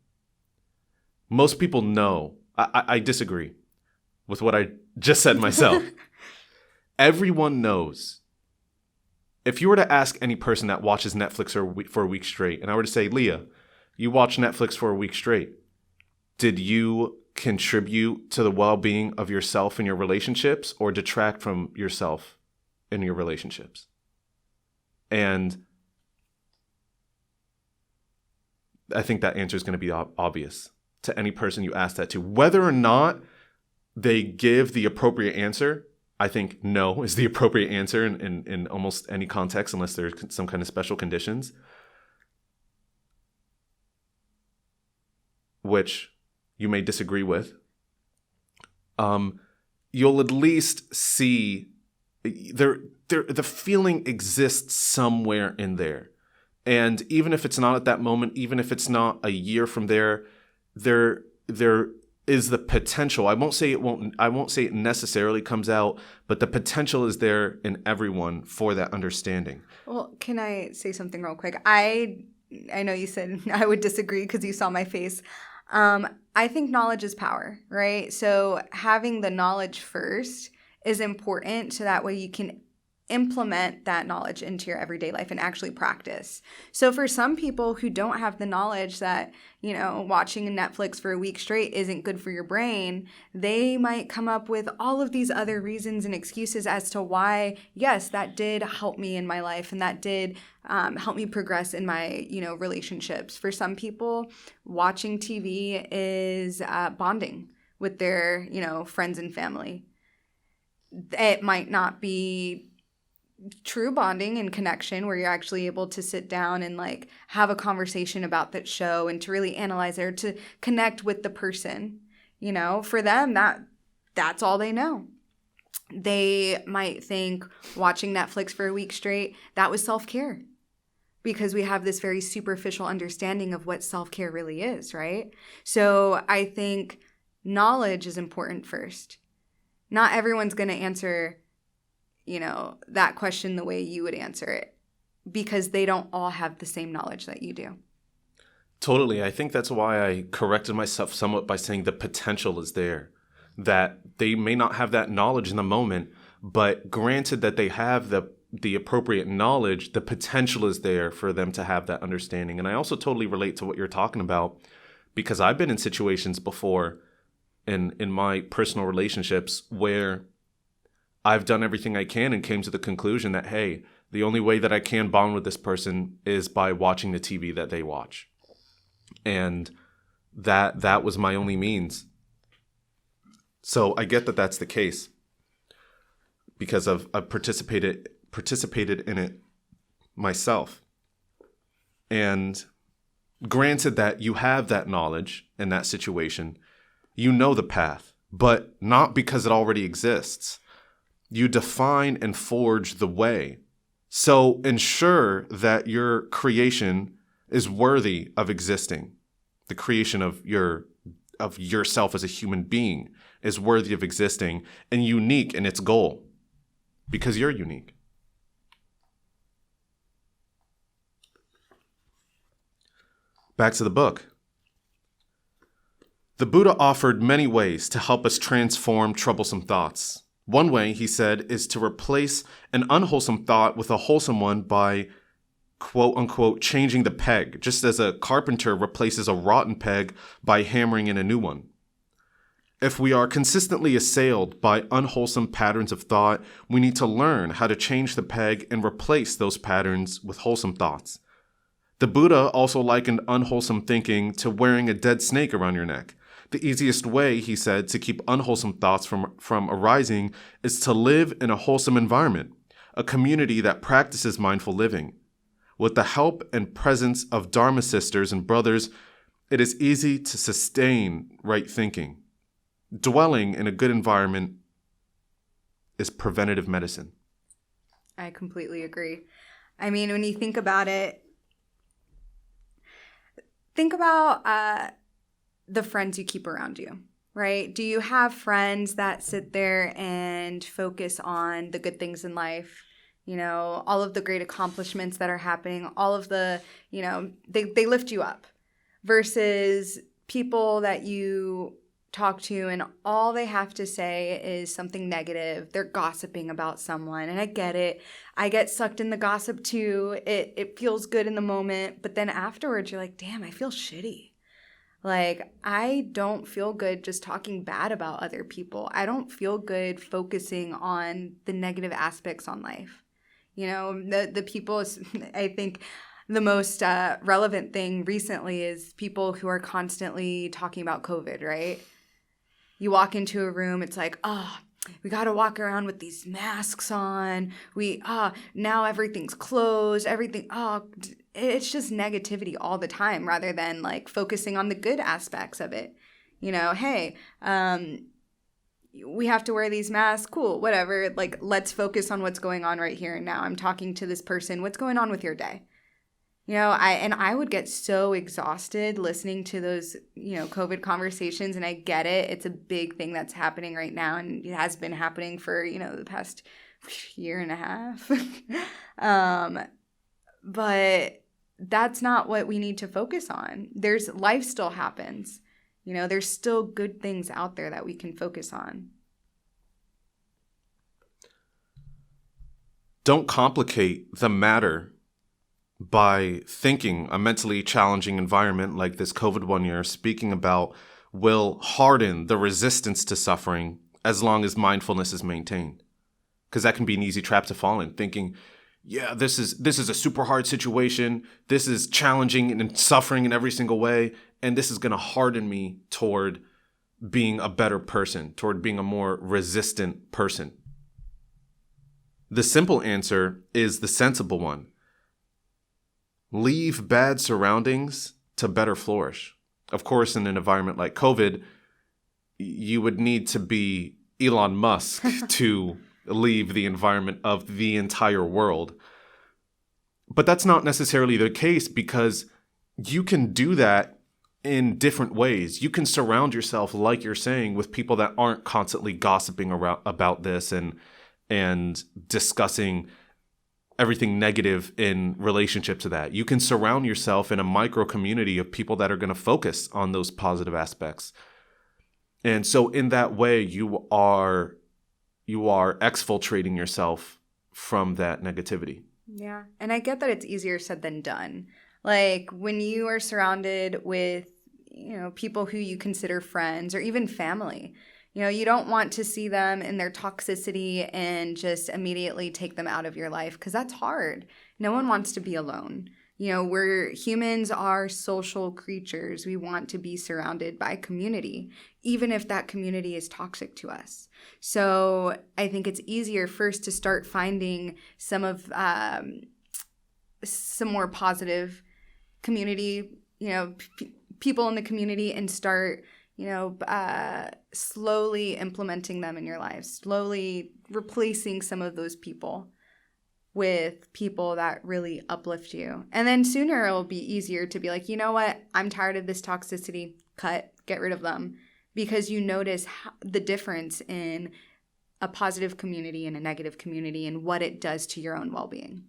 Most people know. I disagree with what I just said myself. Everyone knows. If you were to ask any person that watches Netflix for a week straight, and I were to say, Leah, you watch Netflix for a week straight, did you contribute to the well-being of yourself and your relationships or detract from yourself and your relationships? And I think that answer is going to be obvious to any person you ask that to. Whether or not they give the appropriate answer, I think no is the appropriate answer in almost any context, unless there's some kind of special conditions, which you may disagree with. You'll at least see the feeling exists somewhere in there. And even if it's not at that moment, even if it's not a year from there is the potential. I won't say it necessarily comes out, but the potential is there in everyone for that understanding. Well, can I say something real quick? I know you said I would disagree because you saw my face. I think knowledge is power, right? So having the knowledge first is important so that way you can implement that knowledge into your everyday life and actually practice. So for some people who don't have the knowledge that, watching Netflix for a week straight isn't good for your brain, they might come up with all of these other reasons and excuses as to why, yes, that did help me in my life and that did help me progress in my, relationships. For some people, watching TV is bonding with their, friends and family. It might not be true bonding and connection where you're actually able to sit down and like have a conversation about that show and to really analyze it or to connect with the person. For them, that's all they know. They might think watching Netflix for a week straight, that was self-care, because we have this very superficial understanding of what self-care really is, right? So I think knowledge is important first. Not everyone's going to answer, that question the way you would answer it, because they don't all have the same knowledge that you do. Totally. I think that's why I corrected myself somewhat by saying the potential is there, that they may not have that knowledge in the moment, but granted that they have the appropriate knowledge, the potential is there for them to have that understanding. And I also totally relate to what you're talking about, because I've been in situations before in my personal relationships where I've done everything I can and came to the conclusion that, hey, the only way that I can bond with this person is by watching the TV that they watch. And that was my only means. So I get that that's the case, because I've participated in it myself. And granted that you have that knowledge in that situation, you know the path, but not because it already exists. You define and forge the way. So ensure that your creation is worthy of existing. The creation of yourself as a human being is worthy of existing and unique in its goal, because you're unique. Back to the book. The Buddha offered many ways to help us transform troublesome thoughts. One way, he said, is to replace an unwholesome thought with a wholesome one by, quote unquote, changing the peg, just as a carpenter replaces a rotten peg by hammering in a new one. If we are consistently assailed by unwholesome patterns of thought, we need to learn how to change the peg and replace those patterns with wholesome thoughts. The Buddha also likened unwholesome thinking to wearing a dead snake around your neck. The easiest way, he said, to keep unwholesome thoughts from arising is to live in a wholesome environment, a community that practices mindful living. With the help and presence of Dharma sisters and brothers, it is easy to sustain right thinking. Dwelling in a good environment is preventative medicine. I completely agree. I mean, when you think about it, think about the friends you keep around you, right? Do you have friends that sit there and focus on the good things in life? All of the great accomplishments that are happening, all of the, they lift you up, versus people that you talk to and all they have to say is something negative. They're gossiping about someone, and I get it. I get sucked in the gossip too. It feels good in the moment, but then afterwards you're like, damn, I feel shitty. Like, I don't feel good just talking bad about other people. I don't feel good focusing on the negative aspects on life. The people, I think the most relevant thing recently is people who are constantly talking about COVID, right? You walk into a room, it's like, we got to walk around with these masks on. Now everything's closed. It's just negativity all the time, rather than like focusing on the good aspects of it. Hey, we have to wear these masks. Cool, whatever. Like, let's focus on what's going on right here and now. I'm talking to this person. What's going on with your day? I would get so exhausted listening to those, COVID conversations, and I get it. It's a big thing that's happening right now, and it has been happening for, the past year and a half. But that's not what we need to focus on. Life still happens. There's still good things out there that we can focus on. Don't complicate the matter by thinking a mentally challenging environment like this COVID one you're speaking about will harden the resistance to suffering as long as mindfulness is maintained. Because that can be an easy trap to fall in, thinking, yeah, this is a super hard situation. This is challenging and suffering in every single way. And this is going to harden me toward being a better person, toward being a more resistant person. The simple answer is the sensible one. Leave bad surroundings to better flourish. Of course, in an environment like COVID, you would need to be Elon Musk to leave the environment of the entire world. But that's not necessarily the case, because you can do that in different ways. You can surround yourself, like you're saying, with people that aren't constantly gossiping about this and discussing everything negative in relationship to that. You can surround yourself in a micro community of people that are going to focus on those positive aspects. And so in that way, you are exfiltrating yourself from that negativity. Yeah. And I get that it's easier said than done. Like when you are surrounded with, people who you consider friends or even family, you don't want to see them in their toxicity and just immediately take them out of your life, because that's hard. No one wants to be alone. Humans are social creatures. We want to be surrounded by community, even if that community is toxic to us. So I think it's easier first to start finding some more positive community, people in the community, and start, slowly implementing them in your life, slowly replacing some of those people with people that really uplift you. And then sooner it'll be easier to be like, you know what? I'm tired of this toxicity. Get rid of them. Because you notice the difference in a positive community and a negative community and what it does to your own well-being.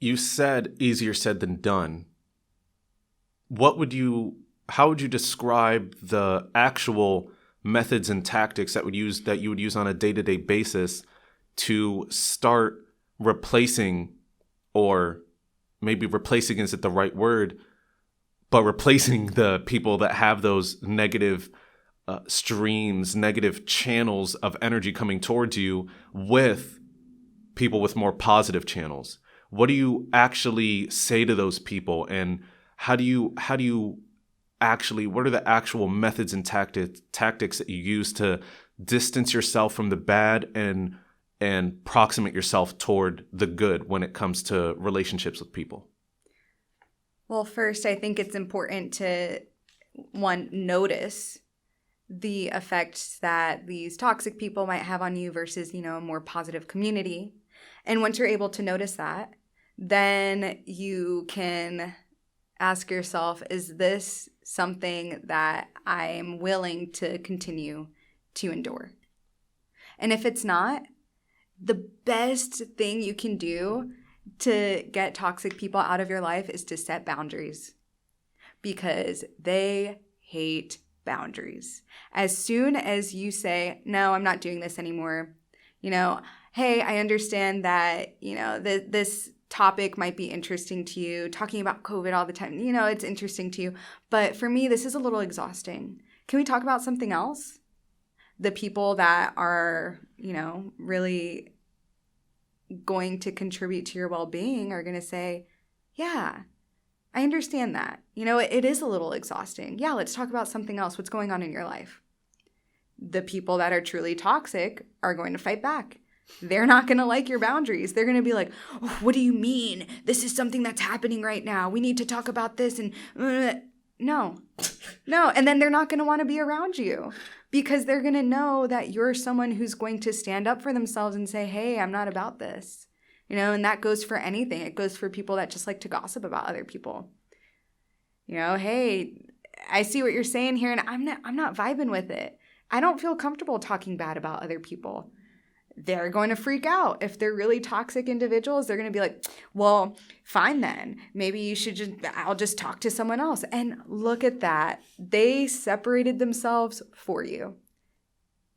You said easier said than done. How would you describe the actual methods and tactics that you would use on a day-to-day basis to start replacing, or maybe replacing isn't the right word, but replacing the people that have those negative streams, negative channels of energy coming towards you, with people with more positive channels? What do you actually say to those people, and how do you actually, what are the actual methods and tactics that you use to distance yourself from the bad and proximate yourself toward the good when it comes to relationships with people? Well, first, I think it's important to, notice the effects that these toxic people might have on you versus, a more positive community. And once you're able to notice that, then you can ask yourself, is this something that I'm willing to continue to endure? And if it's not, the best thing you can do to get toxic people out of your life is to set boundaries, because they hate boundaries. As soon as you say, no, I'm not doing this anymore, hey, I understand that, this topic might be interesting to you, talking about COVID all the time, it's interesting to you, but for me, this is a little exhausting. Can we talk about something else? The people that are, really going to contribute to your well-being are going to say, yeah, I understand that. It is a little exhausting. Yeah, let's talk about something else. What's going on in your life? The people that are truly toxic are going to fight back. They're not going to like your boundaries. They're going to be like, oh, what do you mean? This is something that's happening right now. We need to talk about this. And no. And then they're not going to want to be around you, because they're going to know that you're someone who's going to stand up for themselves and say, hey, I'm not about this. And that goes for anything. It goes for people that just like to gossip about other people. Hey, I see what you're saying here, and I'm not vibing with it. I don't feel comfortable talking bad about other people. They're going to freak out. If they're really toxic individuals, they're going to be like, well, fine then. Maybe I'll just talk to someone else. And look at that. They separated themselves for you.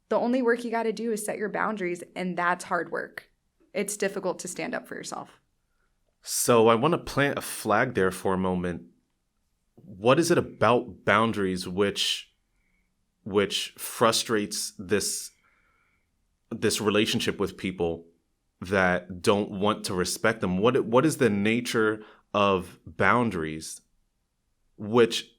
The only work you got to do is set your boundaries, and that's hard work. It's difficult to stand up for yourself. So I want to plant a flag there for a moment. What is it about boundaries which frustrates this relationship with people that don't want to respect them? What is the nature of boundaries which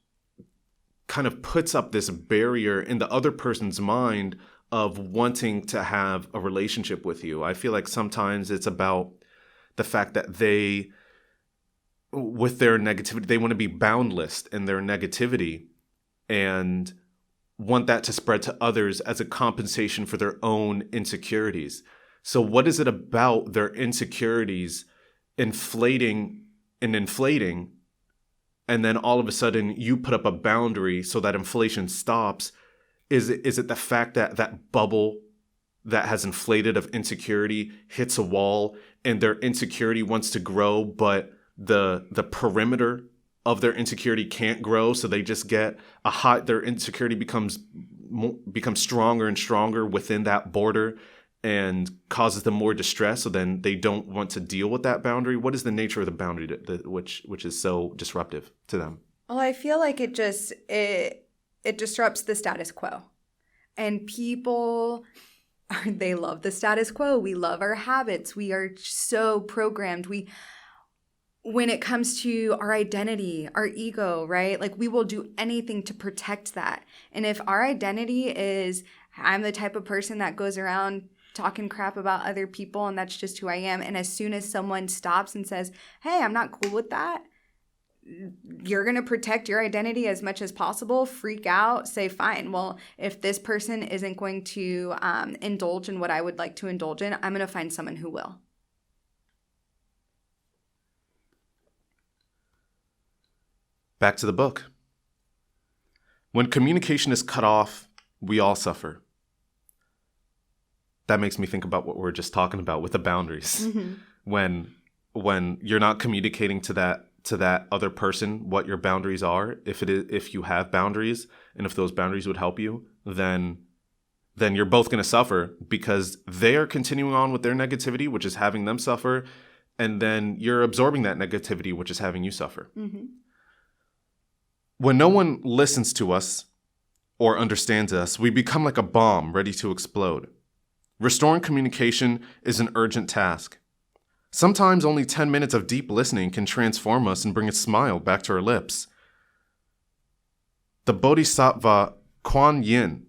kind of puts up this barrier in the other person's mind of wanting to have a relationship with you? I feel like sometimes it's about the fact that they, with their negativity, they want to be boundless in their negativity. And want that to spread to others as a compensation for their own insecurities. So what is it about their insecurities inflating, and then all of a sudden you put up a boundary so that inflation stops? Is it the fact that that bubble that has inflated of insecurity hits a wall and their insecurity wants to grow, but the perimeter of their insecurity can't grow, so they just get their insecurity becomes stronger and stronger within that border and causes them more distress, so then they don't want to deal with that boundary? What is the nature of the boundary which is so disruptive to them? Well, I feel like it disrupts the status quo. And people, they love the status quo. We love our habits. We are so programmed. When it comes to our identity, our ego, right? Like, we will do anything to protect that. And if our identity is, I'm the type of person that goes around talking crap about other people and that's just who I am, and as soon as someone stops and says, hey, I'm not cool with that, you're going to protect your identity as much as possible, freak out, say, fine, well, if this person isn't going to indulge in what I would like to indulge in, I'm going to find someone who will. Back to the book. When communication is cut off, we all suffer. That makes me think about what we were just talking about with the boundaries. Mm-hmm. When you're not communicating to that other person what your boundaries are, if you have boundaries and if those boundaries would help you, then you're both going to suffer because they are continuing on with their negativity, which is having them suffer, and then you're absorbing that negativity, which is having you suffer. Mm-hmm. When no one listens to us or understands us, we become like a bomb ready to explode. Restoring communication is an urgent task. Sometimes only 10 minutes of deep listening can transform us and bring a smile back to our lips. The Bodhisattva Kuan Yin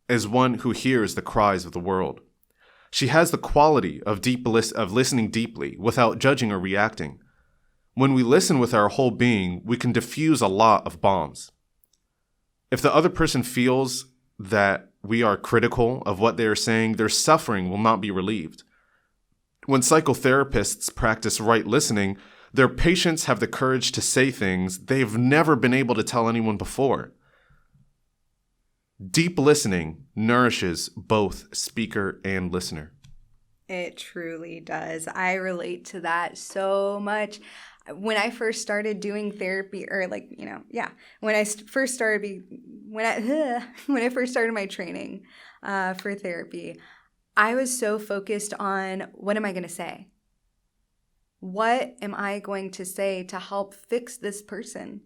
is one who hears the cries of the world. She has the quality of listening deeply without judging or reacting. When we listen with our whole being, we can diffuse a lot of bombs. If the other person feels that we are critical of what they are saying, their suffering will not be relieved. When psychotherapists practice right listening, their patients have the courage to say things they've never been able to tell anyone before. Deep listening nourishes both speaker and listener. It truly does. I relate to that so much. When I first started doing therapy, or when I first started my training for therapy, I was so focused on, what am I going to say? What am I going to say to help fix this person?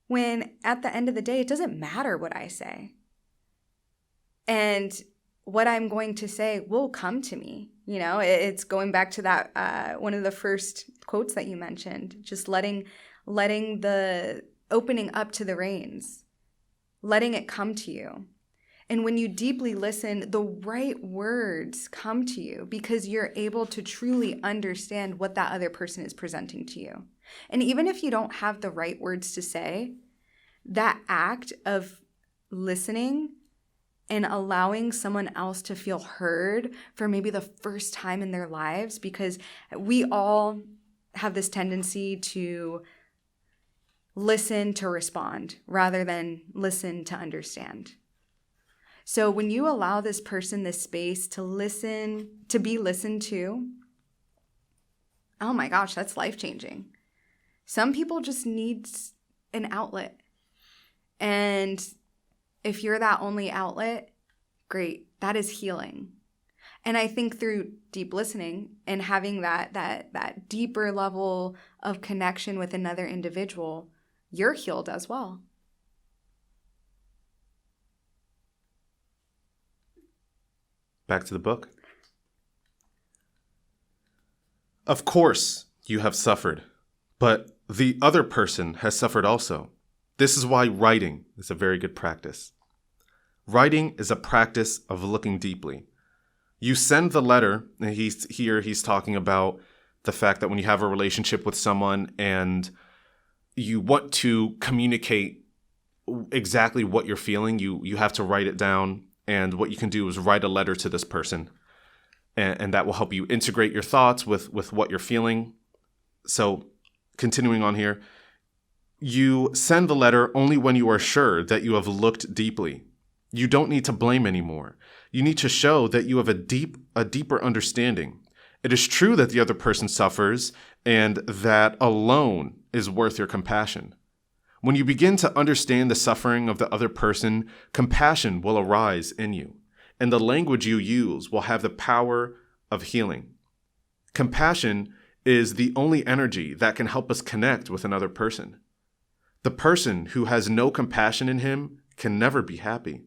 When at the end of the day, it doesn't matter what I say. And what I'm going to say will come to me. You know, it's going back to that one of the first quotes that you mentioned, just letting the opening up to the reins, letting it come to you. And when you deeply listen, the right words come to you because you're able to truly understand what that other person is presenting to you. And even if you don't have the right words to say, that act of listening and allowing someone else to feel heard for maybe the first time in their lives, because we all have this tendency to listen to respond rather than listen to understand. So when you allow this person this space to listen, to be listened to, oh my gosh, that's life-changing. Some people just need an outlet. And if you're that only outlet, great. That is healing. And I think through deep listening and having that deeper level of connection with another individual, you're healed as well. Back to the book. Of course, you have suffered, but the other person has suffered also. This is why writing is a very good practice. Writing is a practice of looking deeply. You send the letter, and he's talking about the fact that when you have a relationship with someone and you want to communicate exactly what you're feeling. You have to write it down. And what you can do is write a letter to this person. And that will help you integrate your thoughts with what you're feeling. So continuing on here, you send the letter only when you are sure that you have looked deeply. You don't need to blame anymore. You need to show that you have a deeper understanding. It is true that the other person suffers, and that alone is worth your compassion. When you begin to understand the suffering of the other person, compassion will arise in you, and the language you use will have the power of healing. Compassion is the only energy that can help us connect with another person. The person who has no compassion in him can never be happy.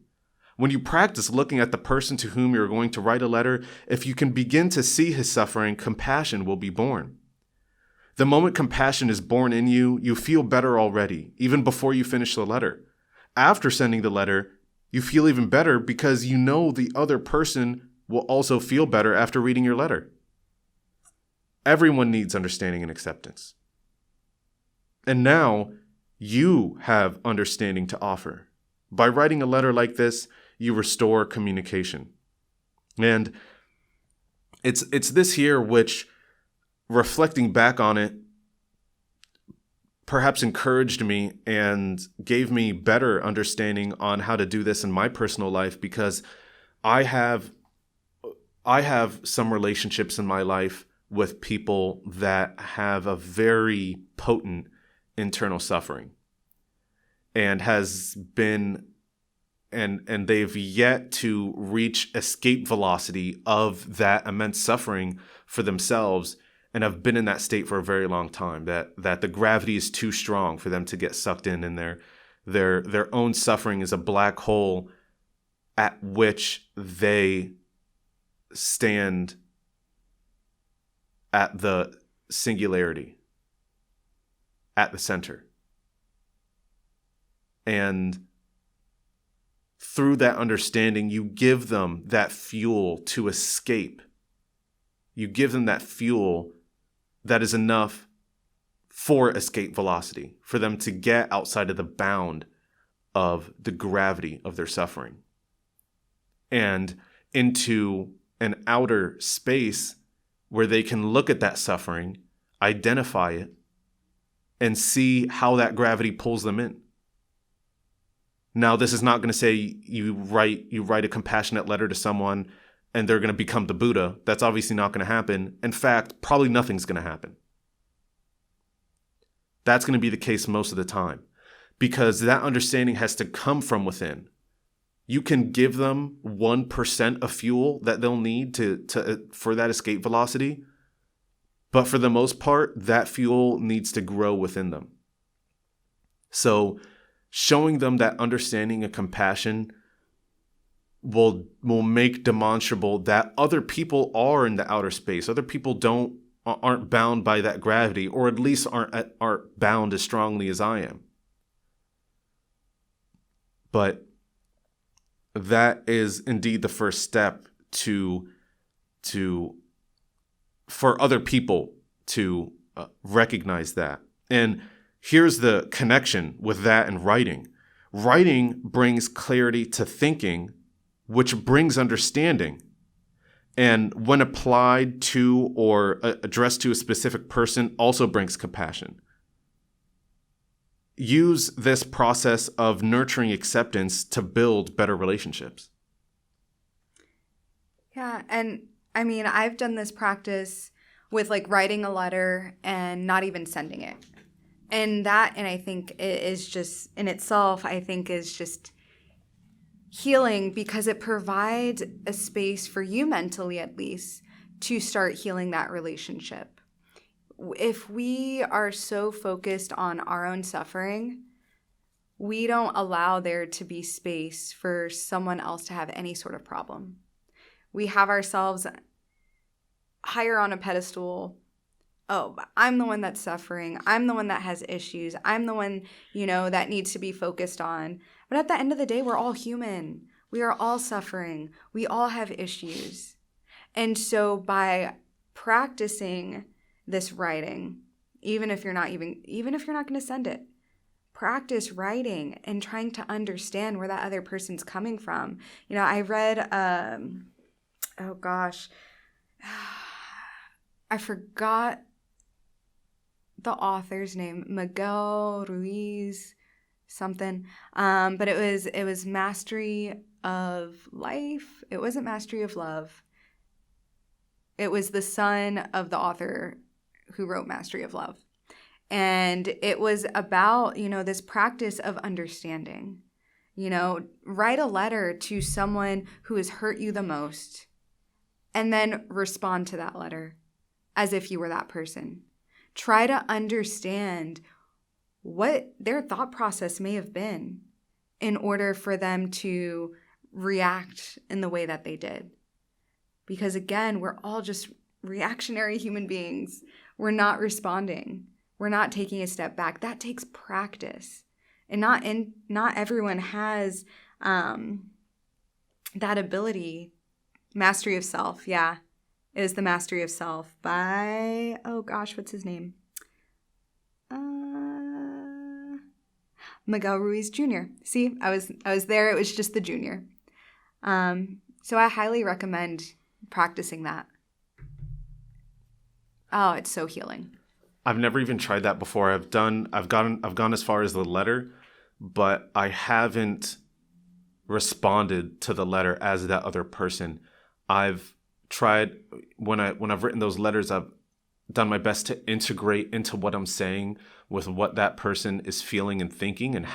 When you practice looking at the person to whom you're going to write a letter, if you can begin to see his suffering, compassion will be born. The moment compassion is born in you, you feel better already, even before you finish the letter. After sending the letter, you feel even better because you know the other person will also feel better after reading your letter. Everyone needs understanding and acceptance. And now, you have understanding to offer. By writing a letter like this, you restore communication. And it's this here which, reflecting back on it, perhaps encouraged me and gave me better understanding on how to do this in my personal life, because I have some relationships in my life with people that have a very potent internal suffering, and has been and they've yet to reach escape velocity of that immense suffering for themselves, and have been in that state for a very long time, that the gravity is too strong for them to get sucked in, and their own suffering is a black hole at which they stand at the singularity, at the center. And through that understanding, you give them that fuel to escape. You give them that fuel that is enough for escape velocity, for them to get outside of the bound of the gravity of their suffering and into an outer space where they can look at that suffering, identify it, and see how that gravity pulls them in. Now, this is not going to say you write a compassionate letter to someone and they're going to become the Buddha. That's obviously not going to happen. In fact, probably nothing's going to happen. That's going to be the case most of the time, because that understanding has to come from within. You can give them 1% of fuel that they'll need for that escape velocity, but for the most part, that fuel needs to grow within them. So showing them that understanding and compassion will make demonstrable that other people are in the outer space. Other people aren't bound by that gravity, or at least aren't bound as strongly as I am. But that is indeed the first step for other people to recognize that. And here's the connection with that and writing. Writing brings clarity to thinking, which brings understanding. And when applied to or addressed to a specific person, also brings compassion. Use this process of nurturing acceptance to build better relationships. Yeah, and I mean, I've done this practice with like writing a letter and not even sending it. And I think it is just in itself, I think is just healing, because it provides a space for you mentally, at least, to start healing that relationship. If we are so focused on our own suffering, we don't allow there to be space for someone else to have any sort of problem. We have ourselves higher on a pedestal. Oh, I'm the one that's suffering. I'm the one that has issues. I'm the one, that needs to be focused on. But at the end of the day, we're all human. We are all suffering. We all have issues. And so by practicing this writing, even if you're not going to send it, practice writing and trying to understand where that other person's coming from. I read, oh gosh, I forgot the author's name, Miguel Ruiz something, but it was Mastery of Life. It wasn't Mastery of Love. It was the son of the author who wrote Mastery of Love. And it was about, this practice of understanding. Write a letter to someone who has hurt you the most and then respond to that letter as if you were that person. Try to understand what their thought process may have been in order for them to react in the way that they did. Because again, we're all just reactionary human beings. We're not responding. We're not taking a step back. That takes practice. And not everyone has that ability. Mastery of Self, yeah. It is The Mastery of Self by, oh gosh, what's his name? Miguel Ruiz Jr. See, I was there. It was just the junior. So I highly recommend practicing that. Oh, it's so healing. I've never even tried that before. I've gone as far as the letter, but I haven't responded to the letter as that other person. I've tried when I've written those letters, I've done my best to integrate into what I'm saying with what that person is feeling and thinking and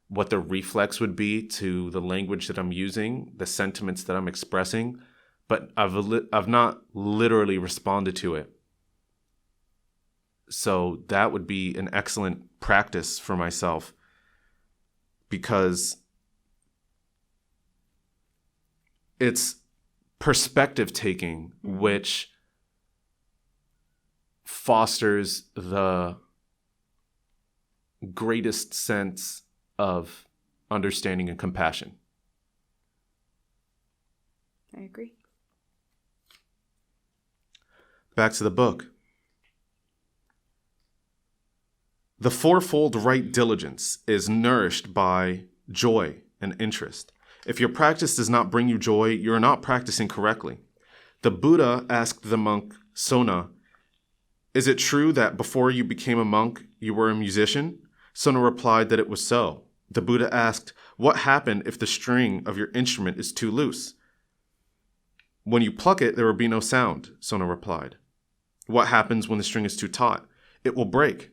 what their reflex would be to the language that I'm using, the sentiments that I'm expressing, but I've not literally responded to it. So that would be an excellent practice for myself, because it's perspective taking, which fosters the greatest sense of understanding and compassion. I agree. Back to the book. The fourfold right diligence is nourished by joy and interest. If your practice does not bring you joy, you are not practicing correctly. The Buddha asked the monk Sona, "Is it true that before you became a monk, you were a musician?" Sona replied that it was so. The Buddha asked, "What happened if the string of your instrument is too loose?" "When you pluck it, there will be no sound," Sona replied. "What happens when the string is too taut?" "It will break."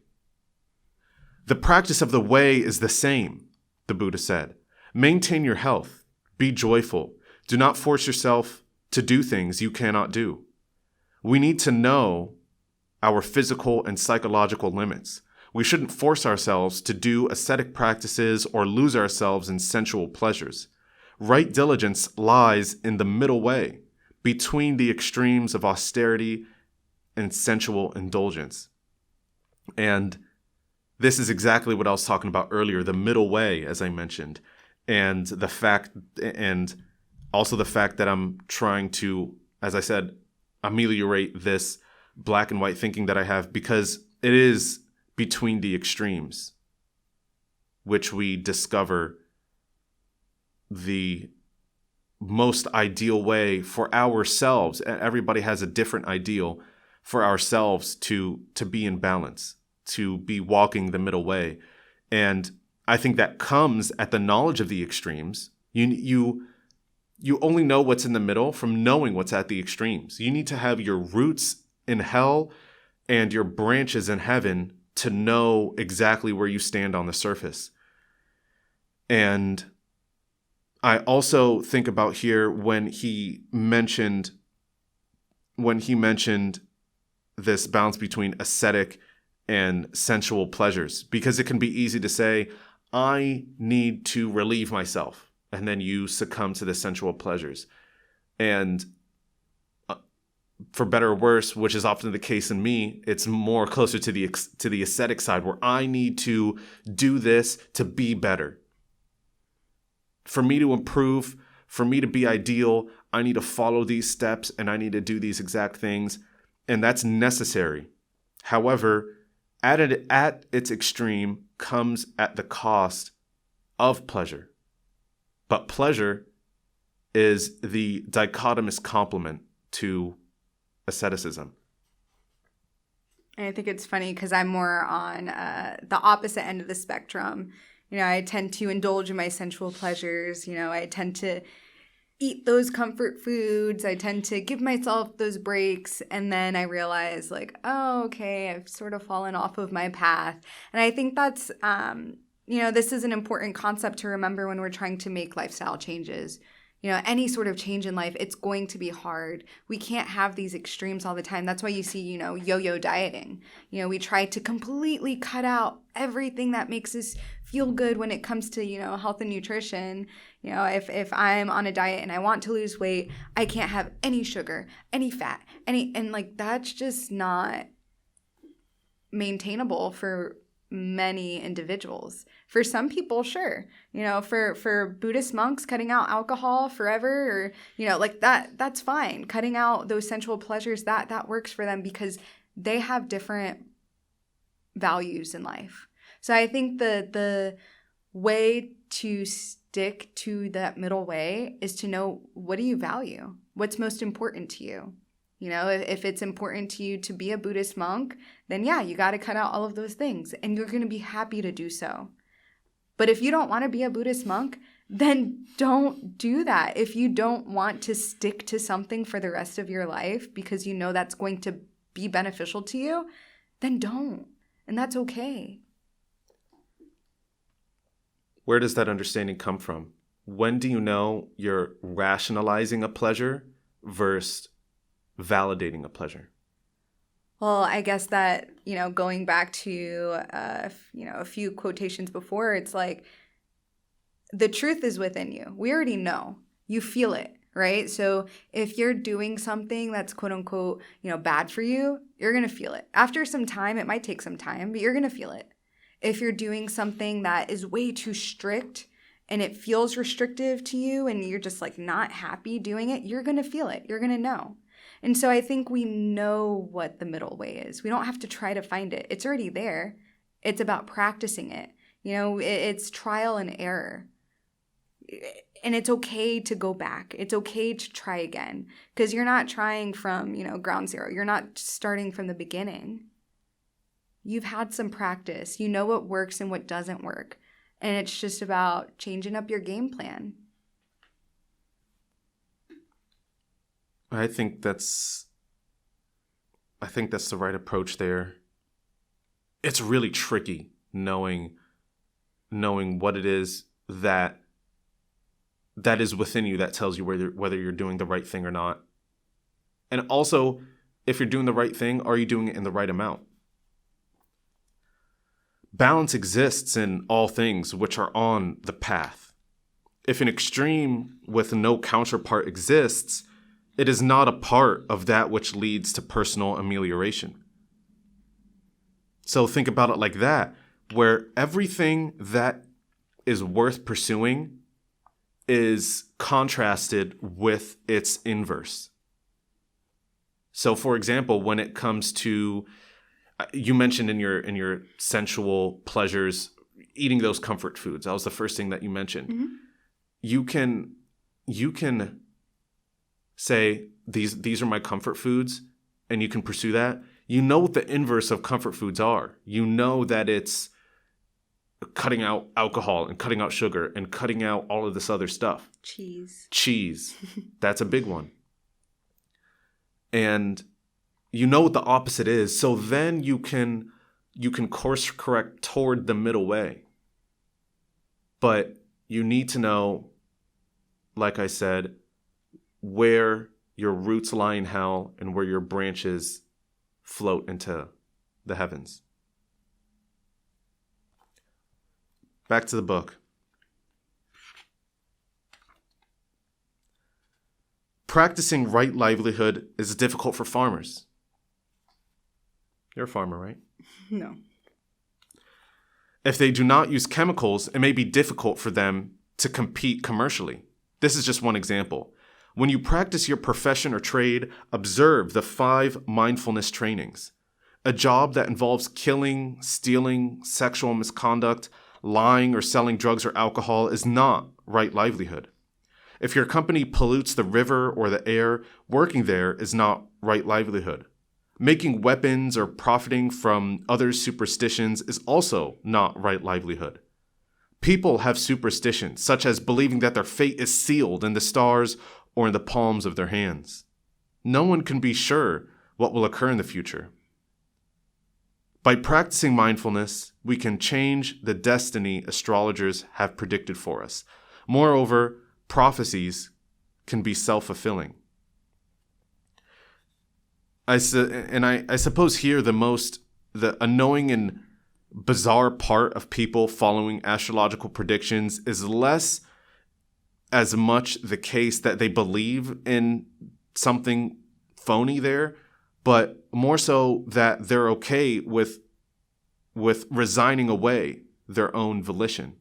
"The practice of the way is the same," the Buddha said. "Maintain your health. Be joyful. Do not force yourself to do things you cannot do." We need to know our physical and psychological limits. We shouldn't force ourselves to do ascetic practices or lose ourselves in sensual pleasures. Right diligence lies in the middle way, between the extremes of austerity and sensual indulgence. And this is exactly what I was talking about earlier, the middle way, as I mentioned, and also the fact that I'm trying to, as I said, ameliorate this black and white thinking that I have, because it is between the extremes which we discover the most ideal way for ourselves. Everybody has a different ideal for ourselves to be in balance, to be walking the middle way. And I think that comes at the knowledge of the extremes. You only know what's in the middle from knowing what's at the extremes. You need to have your roots in hell and your branches in heaven to know exactly where you stand on the surface. And I also think about here when he mentioned this balance between ascetic and sensual pleasures, because it can be easy to say, I need to relieve myself, and then you succumb to the sensual pleasures. And for better or worse, which is often the case in me, it's more closer to the ascetic side, where I need to do this to be better. For me to improve, for me to be ideal, I need to follow these steps and I need to do these exact things. And that's necessary. However, at its extreme comes at the cost of pleasure. But pleasure is the dichotomous complement to asceticism. And I think it's funny because I'm more on the opposite end of the spectrum. I tend to indulge in my sensual pleasures. I tend to eat those comfort foods. I tend to give myself those breaks. And then I realize oh, okay, I've sort of fallen off of my path. And I think that's, this is an important concept to remember when we're trying to make lifestyle changes. Any sort of change in life, it's going to be hard. We can't have these extremes all the time. That's why you see, yo-yo dieting. We try to completely cut out everything that makes us feel good when it comes to, health and nutrition. If I'm on a diet and I want to lose weight, I can't have any sugar, any fat, and that's just not maintainable for many individuals. For some people, sure. For Buddhist monks, cutting out alcohol forever, or that's fine. Cutting out those sensual pleasures, that works for them because they have different values in life. So I think the way to stick to that middle way is to know, what do you value? What's most important to you? If it's important to you to be a Buddhist monk, then yeah, you got to cut out all of those things and you're going to be happy to do so. But if you don't want to be a Buddhist monk, then don't do that. If you don't want to stick to something for the rest of your life because that's going to be beneficial to you, then don't. And that's okay. Where does that understanding come from? When do you know you're rationalizing a pleasure versus validating a pleasure? Well, I guess that, going back to, a few quotations before, it's the truth is within you. We already know. You feel it, right? So if you're doing something that's quote unquote, bad for you, you're going to feel it. After some time, it might take some time, but you're going to feel it. If you're doing something that is way too strict and it feels restrictive to you and you're just not happy doing it, you're going to feel it. You're going to know. And so I think we know what the middle way is. We don't have to try to find it. It's already there. It's about practicing it. It's trial and error. And it's okay to go back. It's okay to try again because you're not trying from, ground zero. You're not starting from the beginning. You've had some practice. You know what works and what doesn't work. And it's just about changing up your game plan. I think that's the right approach there. It's really tricky knowing what it is that is within you that tells you whether you're doing the right thing or not. And also, if you're doing the right thing, are you doing it in the right amount? Balance exists in all things which are on the path. If an extreme with no counterpart exists, it is not a part of that which leads to personal amelioration. So think about it like that, where everything that is worth pursuing is contrasted with its inverse. So for example, when it comes to, you mentioned in your sensual pleasures, eating those comfort foods. That was the first thing that you mentioned. Mm-hmm. You can say, these are my comfort foods, and you can pursue that. You know what the inverse of comfort foods are. You know that it's cutting out alcohol and cutting out sugar and cutting out all of this other stuff. Cheese. That's a big one. And you know what the opposite is. So then you can course correct toward the middle way. But you need to know, like I said, where your roots lie in hell and where your branches float into the heavens. Back to the book. Practicing right livelihood is difficult for farmers. You're a farmer, right? No. If they do not use chemicals, it may be difficult for them to compete commercially. This is just one example. When you practice your profession or trade, observe the 5 mindfulness trainings. A job that involves killing, stealing, sexual misconduct, lying, or selling drugs or alcohol is not right livelihood. If your company pollutes the river or the air, working there is not right livelihood. Making weapons or profiting from others' superstitions is also not right livelihood. People have superstitions, such as believing that their fate is sealed in the stars or in the palms of their hands. No one can be sure what will occur in the future. By practicing mindfulness, we can change the destiny astrologers have predicted for us. Moreover, prophecies can be self-fulfilling. I suppose here the annoying and bizarre part of people following astrological predictions is less as much the case that they believe in something phony there, but more so that they're okay with resigning away their own volition.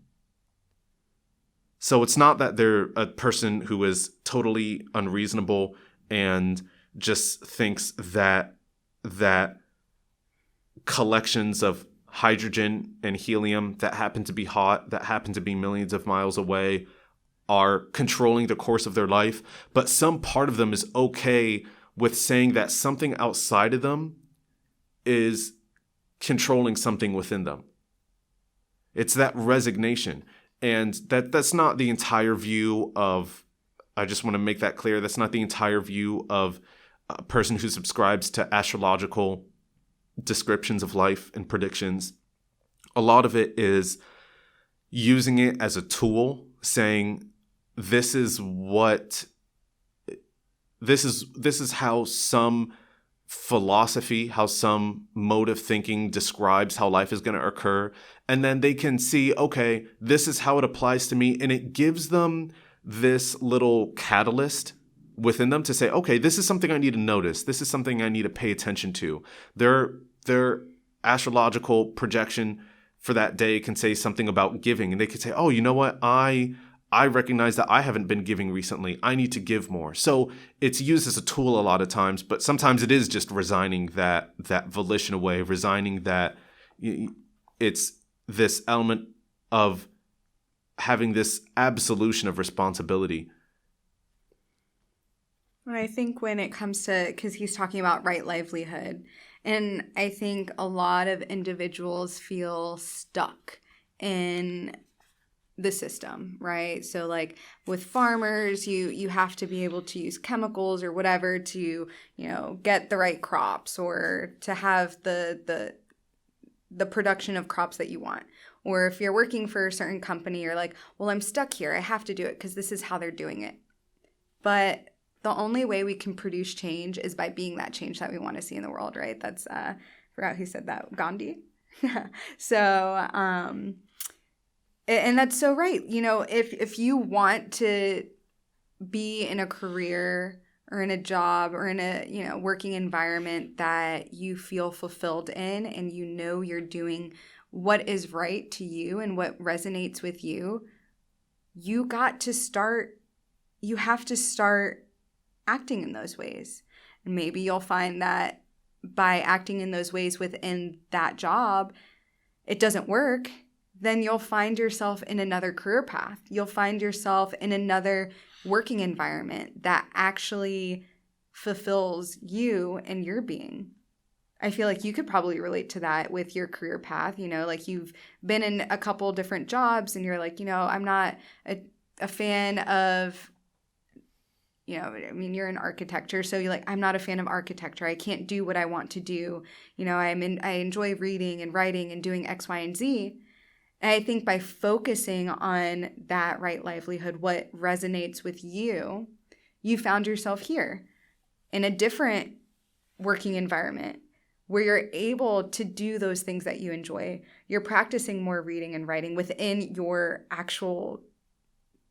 So it's not that they're a person who is totally unreasonable and just thinks that collections of hydrogen and helium that happen to be hot, that happen to be millions of miles away, are controlling the course of their life, but some part of them is okay with saying that something outside of them is controlling something within them. It's that resignation. And that's not the entire view of, I just want to make that clear, that's not the entire view of a person who subscribes to astrological descriptions of life and predictions. A lot of it is using it as a tool, saying this is how some philosophy, how some mode of thinking describes how life is going to occur. And then they can see, okay, this is how it applies to me. And it gives them this little catalyst within them to say, okay, this is something I need to notice. This is something I need to pay attention to. Their astrological projection for that day can say something about giving. And they could say, oh, you know what? I recognize that I haven't been giving recently. I need to give more. So it's used as a tool a lot of times, but sometimes it is just resigning that volition away, resigning that it's this element of having this absolution of responsibility. And I think when it comes to, because he's talking about right livelihood, and I think a lot of individuals feel stuck in the system, right? So like with farmers, you have to be able to use chemicals or whatever to, get the right crops or to have the production of crops that you want. Or if you're working for a certain company, you're like, well, I'm stuck here. I have to do it because this is how they're doing it. But the only way we can produce change is by being that change that we want to see in the world, right? That's, I forgot who said that, Gandhi? So, and that's so right. If you want to be in a career or in a job or in a, working environment that you feel fulfilled in and you're doing what is right to you and what resonates with you, you have to start acting in those ways. And maybe you'll find that by acting in those ways within that job, it doesn't work. Then you'll find yourself in another career path. You'll find yourself in another working environment that actually fulfills you and your being. I feel like you could probably relate to that with your career path. Like you've been in a couple different jobs and you're like, I'm not a fan of, you're in architecture. So you're like, I'm not a fan of architecture. I can't do what I want to do. I enjoy reading and writing and doing X, Y, and Z. And I think by focusing on that right livelihood, what resonates with you, you found yourself here in a different working environment where you're able to do those things that you enjoy. You're practicing more reading and writing within your actual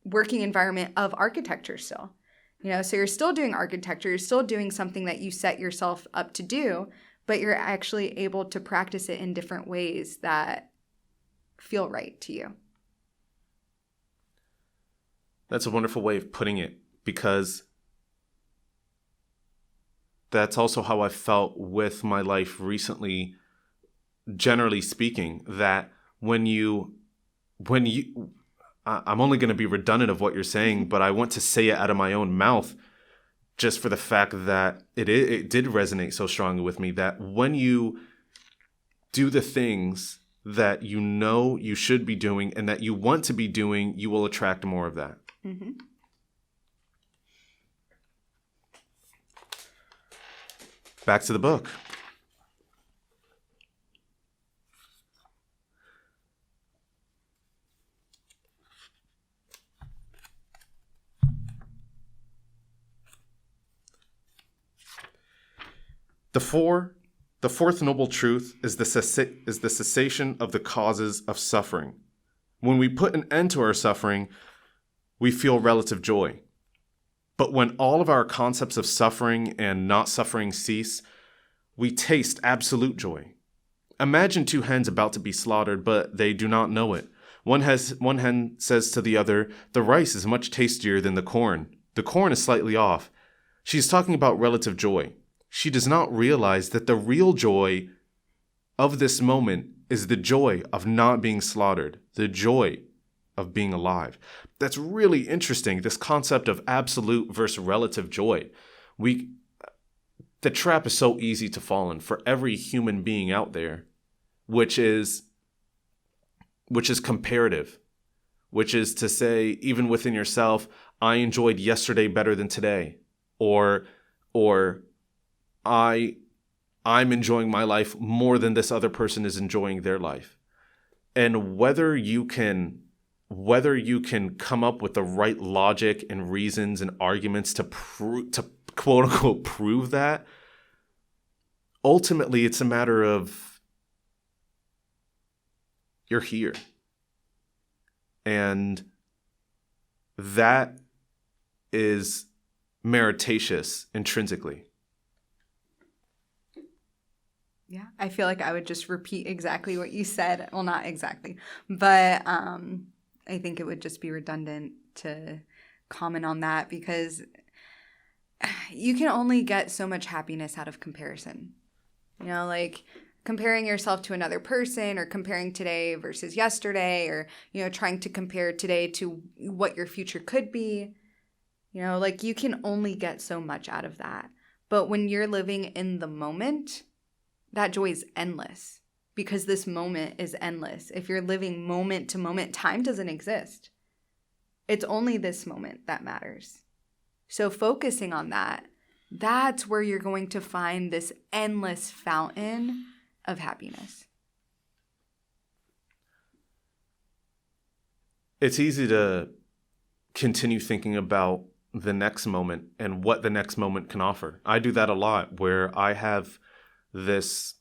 working environment of architecture still. So you're still doing architecture, you're still doing something that you set yourself up to do, but you're actually able to practice it in different ways that feel right to you. That's a wonderful way of putting it, because That's also how I felt with my life recently, generally speaking, that when you, I'm only going to be redundant of what you're saying, but I want to say it out of my own mouth just for the fact that it did resonate so strongly with me, that when you do the things that you know you should be doing and that you want to be doing, you will attract more of that. Mm-hmm. Back to the book. The fourth noble truth is the cessation of the causes of suffering. When we put an end to our suffering, we feel relative joy. But when all of our concepts of suffering and not suffering cease, we taste absolute joy. Imagine two hens about to be slaughtered, but they do not know it. One hen says to the other, "The rice is much tastier than the corn. The corn is slightly off." She is talking about relative joy. She does not realize that the real joy of this moment is the joy of not being slaughtered, the joy of being alive. That's really interesting, this concept of absolute versus relative joy. The trap is so easy to fall in for every human being out there, which is comparative, which is to say, even within yourself, I enjoyed yesterday better than today, or I'm enjoying my life more than this other person is enjoying their life. And whether you can come up with the right logic and reasons and arguments to quote unquote prove that, ultimately it's a matter of you're here. And that is meritatious intrinsically. Yeah, I feel like I would just repeat exactly what you said. Well, not exactly, but I think it would just be redundant to comment on that, because you can only get so much happiness out of comparison. You know, like comparing yourself to another person, or comparing today versus yesterday, or, you know, trying to compare today to what your future could be. You know, like you can only get so much out of that. But when you're living in the moment, that joy is endless, because this moment is endless. If you're living moment to moment, time doesn't exist. It's only this moment that matters. So focusing on that, that's where you're going to find this endless fountain of happiness. It's easy to continue thinking about the next moment and what the next moment can offer. I do that a lot, where I have this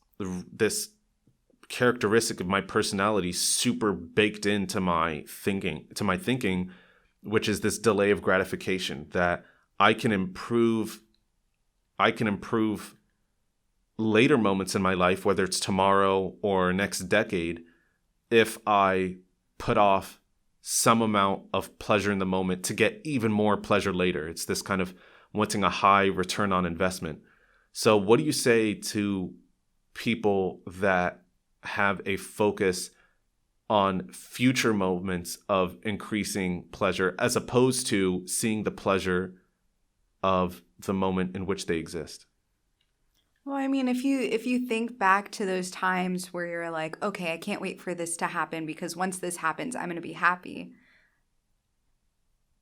characteristic of my personality super baked into my thinking, which is this delay of gratification, that I can improve later moments in my life, whether it's tomorrow or next decade, if I put off some amount of pleasure in the moment to get even more pleasure later. It's this kind of wanting a high return on investment. So what do you say to people that have a focus on future moments of increasing pleasure, as opposed to seeing the pleasure of the moment in which they exist? Well, I mean, if you think back to those times where you're like, okay, I can't wait for this to happen, because once this happens, I'm going to be happy.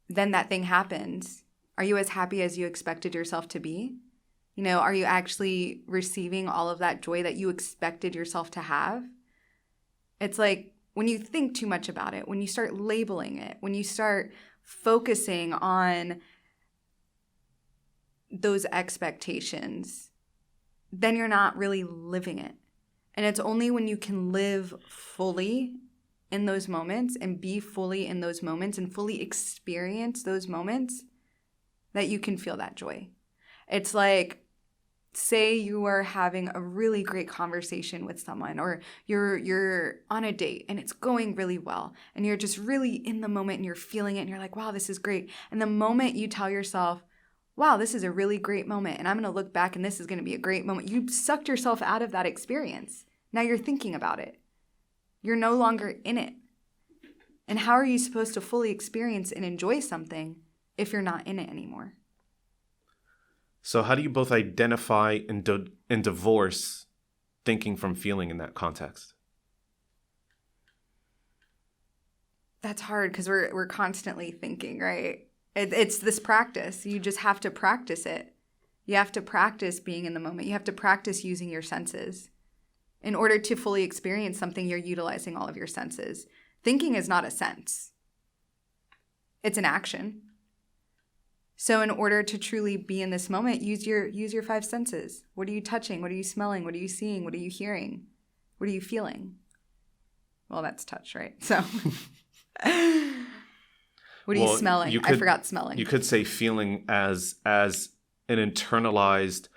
Then that thing happens. Are you as happy as you expected yourself to be? You know, are you actually receiving all of that joy that you expected yourself to have? It's like when you think too much about it, when you start labeling it, when you start focusing on those expectations, then you're not really living it. And it's only when you can live fully in those moments and be fully in those moments and fully experience those moments that you can feel that joy. It's like, say you are having a really great conversation with someone, or you're on a date and it's going really well, and you're just really in the moment and you're feeling it and you're like, wow, this is great. And the moment you tell yourself, wow, this is a really great moment, and I'm going to look back and this is going to be a great moment. You sucked yourself out of that experience. Now you're thinking about it. You're no longer in it. And how are you supposed to fully experience and enjoy something if you're not in it anymore? So how do you both identify and divorce thinking from feeling in that context? That's hard because we're constantly thinking, right? It's this practice. You just have to practice it. You have to practice being in the moment. You have to practice using your senses. In order to fully experience something, you're utilizing all of your senses. Thinking is not a sense. It's an action. So in order to truly be in this moment, use your five senses. What are you touching? What are you smelling? What are you seeing? What are you hearing? What are you feeling? Well, that's touch, right? So what are you smelling? I forgot smelling. You could say feeling as an internalized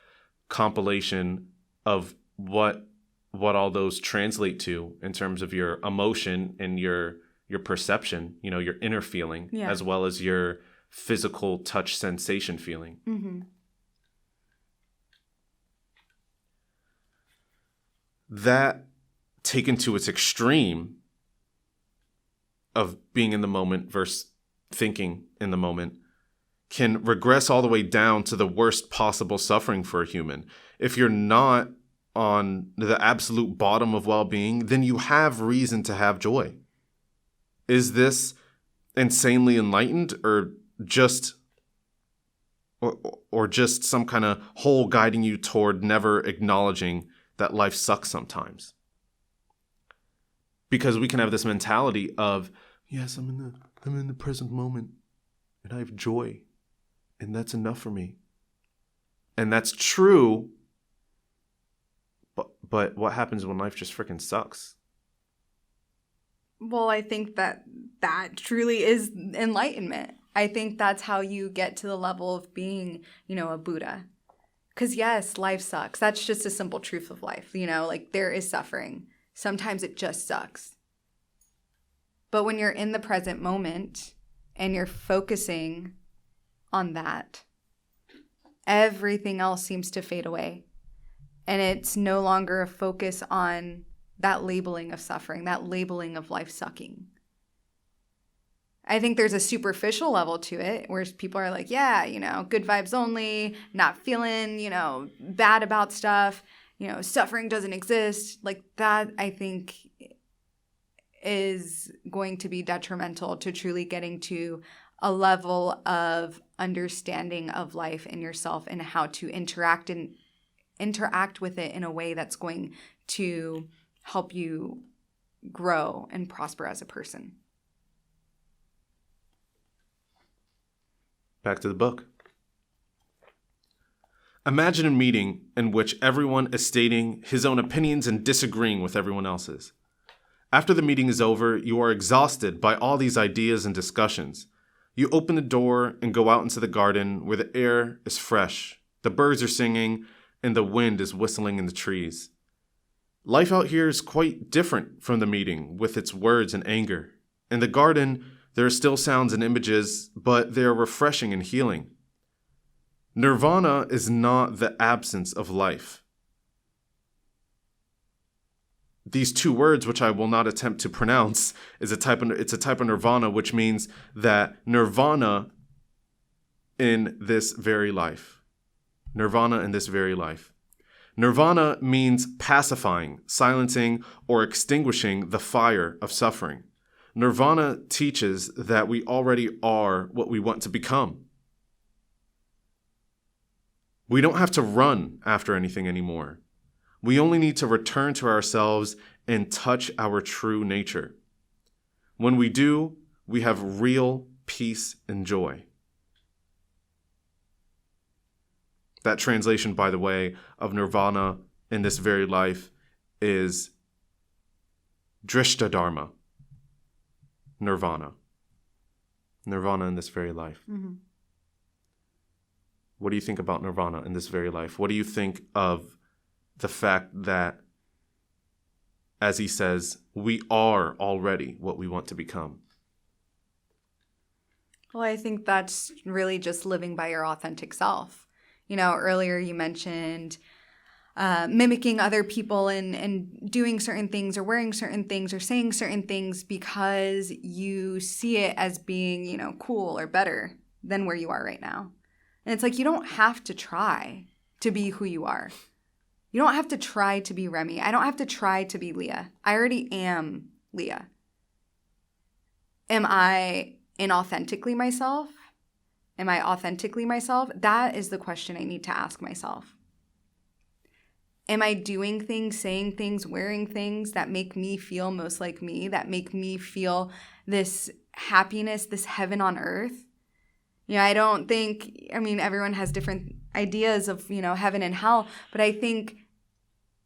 compilation of what all those translate to in terms of your emotion and your perception, your inner feeling, as well as your physical touch sensation feeling. Mm-hmm. That taken to its extreme of being in the moment versus thinking in the moment can regress all the way down to the worst possible suffering for a human. If you're not on the absolute bottom of well-being, then you have reason to have joy. Is this insanely enlightened or just some kind of hole guiding you toward never acknowledging that life sucks sometimes? Because we can have this mentality of, yes, I'm in the present moment and I have joy and that's enough for me. And that's true. But what happens when life just freaking sucks? Well, I think that truly is enlightenment. I think that's how you get to the level of being, a Buddha. Because yes, life sucks. That's just a simple truth of life. Like there is suffering. Sometimes it just sucks. But when you're in the present moment and you're focusing on that, everything else seems to fade away. And it's no longer a focus on that labeling of suffering, that labeling of life sucking. I think there's a superficial level to it where people are like, yeah, good vibes only, not feeling, bad about stuff, suffering doesn't exist. Like that, I think, is going to be detrimental to truly getting to a level of understanding of life and yourself and how to interact with it in a way that's going to help you grow and prosper as a person. Back to the book. Imagine a meeting in which everyone is stating his own opinions and disagreeing with everyone else's. After the meeting is over, you are exhausted by all these ideas and discussions. You open the door and go out into the garden where the air is fresh, the birds are singing, and the wind is whistling in the trees. Life out here is quite different from the meeting with its words and anger. In the garden, there are still sounds and images, but they are refreshing and healing. Nirvana is not the absence of life. These two words, which I will not attempt to pronounce, it's a type of nirvana, which means that nirvana in this very life. Nirvana in this very life. Nirvana means pacifying, silencing, or extinguishing the fire of suffering. Nirvana teaches that we already are what we want to become. We don't have to run after anything anymore. We only need to return to ourselves and touch our true nature. When we do, we have real peace and joy. That translation, by the way, of nirvana in this very life is drishta dharma. Nirvana. Nirvana in this very life. Mm-hmm. What do you think about nirvana in this very life? What do you think of the fact that, as he says, we are already what we want to become? Well, I think that's really just living by your authentic self. Earlier you mentioned mimicking other people and doing certain things or wearing certain things or saying certain things because you see it as being, cool or better than where you are right now. And it's like, you don't have to try to be who you are. You don't have to try to be Rémy. I don't have to try to be Leah. I already am Leah. Am I inauthentically myself? Am I authentically myself? That is the question I need to ask myself. Am I doing things, saying things, wearing things that make me feel most like me, that make me feel this happiness, this heaven on earth? I don't think, everyone has different ideas of, heaven and hell, but I think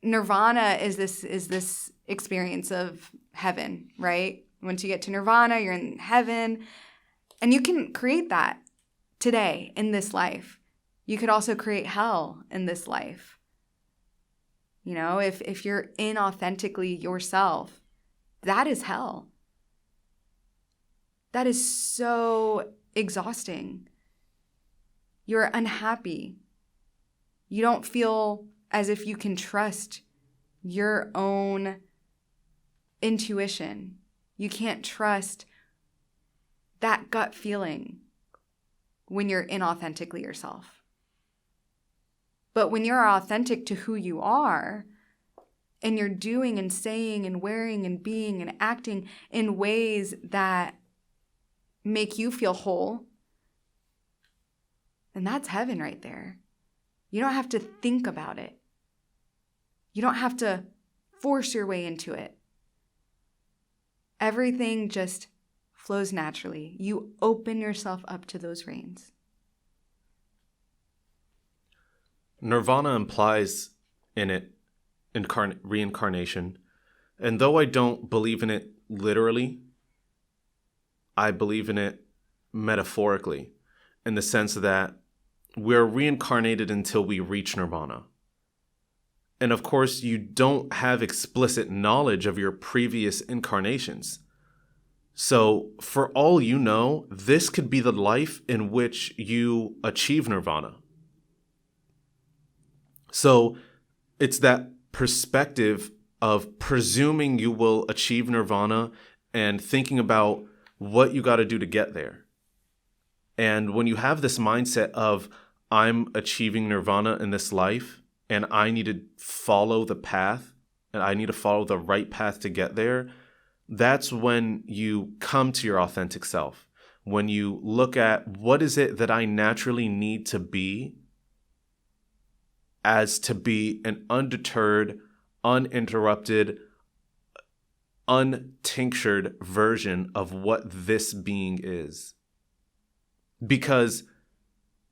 nirvana is this experience of heaven, right? Once you get to nirvana, you're in heaven, and you can create that today in this life. You could also create hell in this life. If you're inauthentically yourself, that is hell. That is so exhausting. You're unhappy. You don't feel as if you can trust your own intuition. You can't trust that gut feeling when you're inauthentically yourself. But when you're authentic to who you are, and you're doing and saying and wearing and being and acting in ways that make you feel whole, then that's heaven right there. You don't have to think about it. You don't have to force your way into it. Everything just flows naturally. You open yourself up to those rains. Nirvana implies in it reincarnation. And though I don't believe in it literally, I believe in it metaphorically, in the sense that we're reincarnated until we reach nirvana. And of course, you don't have explicit knowledge of your previous incarnations. So for all you know, this could be the life in which you achieve nirvana. So it's that perspective of presuming you will achieve nirvana and thinking about what you got to do to get there. And when you have this mindset of, I'm achieving nirvana in this life, and I need to follow the path, and I need to follow the right path to get there, that's when you come to your authentic self. When you look at what is it that I naturally need to be, as to be an undeterred, uninterrupted, untinctured version of what this being is. Because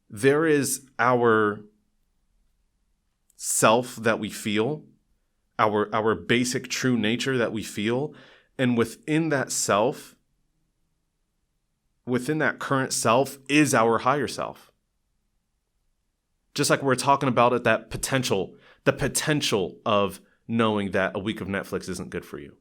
there is our self that we feel, our basic true nature that we feel, and within that self, within that current self is our higher self. Just like we're talking about it, that potential, the potential of knowing that a week of Netflix isn't good for you.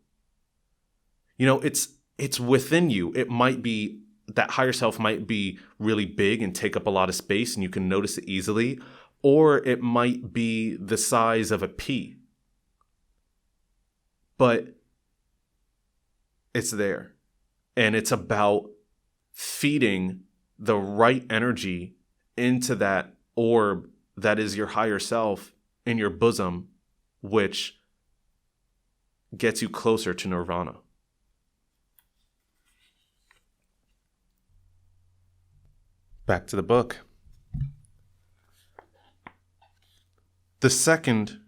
It's within you. It might be, that higher self might be really big and take up a lot of space and you can notice it easily, or it might be the size of a pea. But it's there. And it's about feeding the right energy into that orb that is your higher self in your bosom, which gets you closer to nirvana. Back to the book. The second,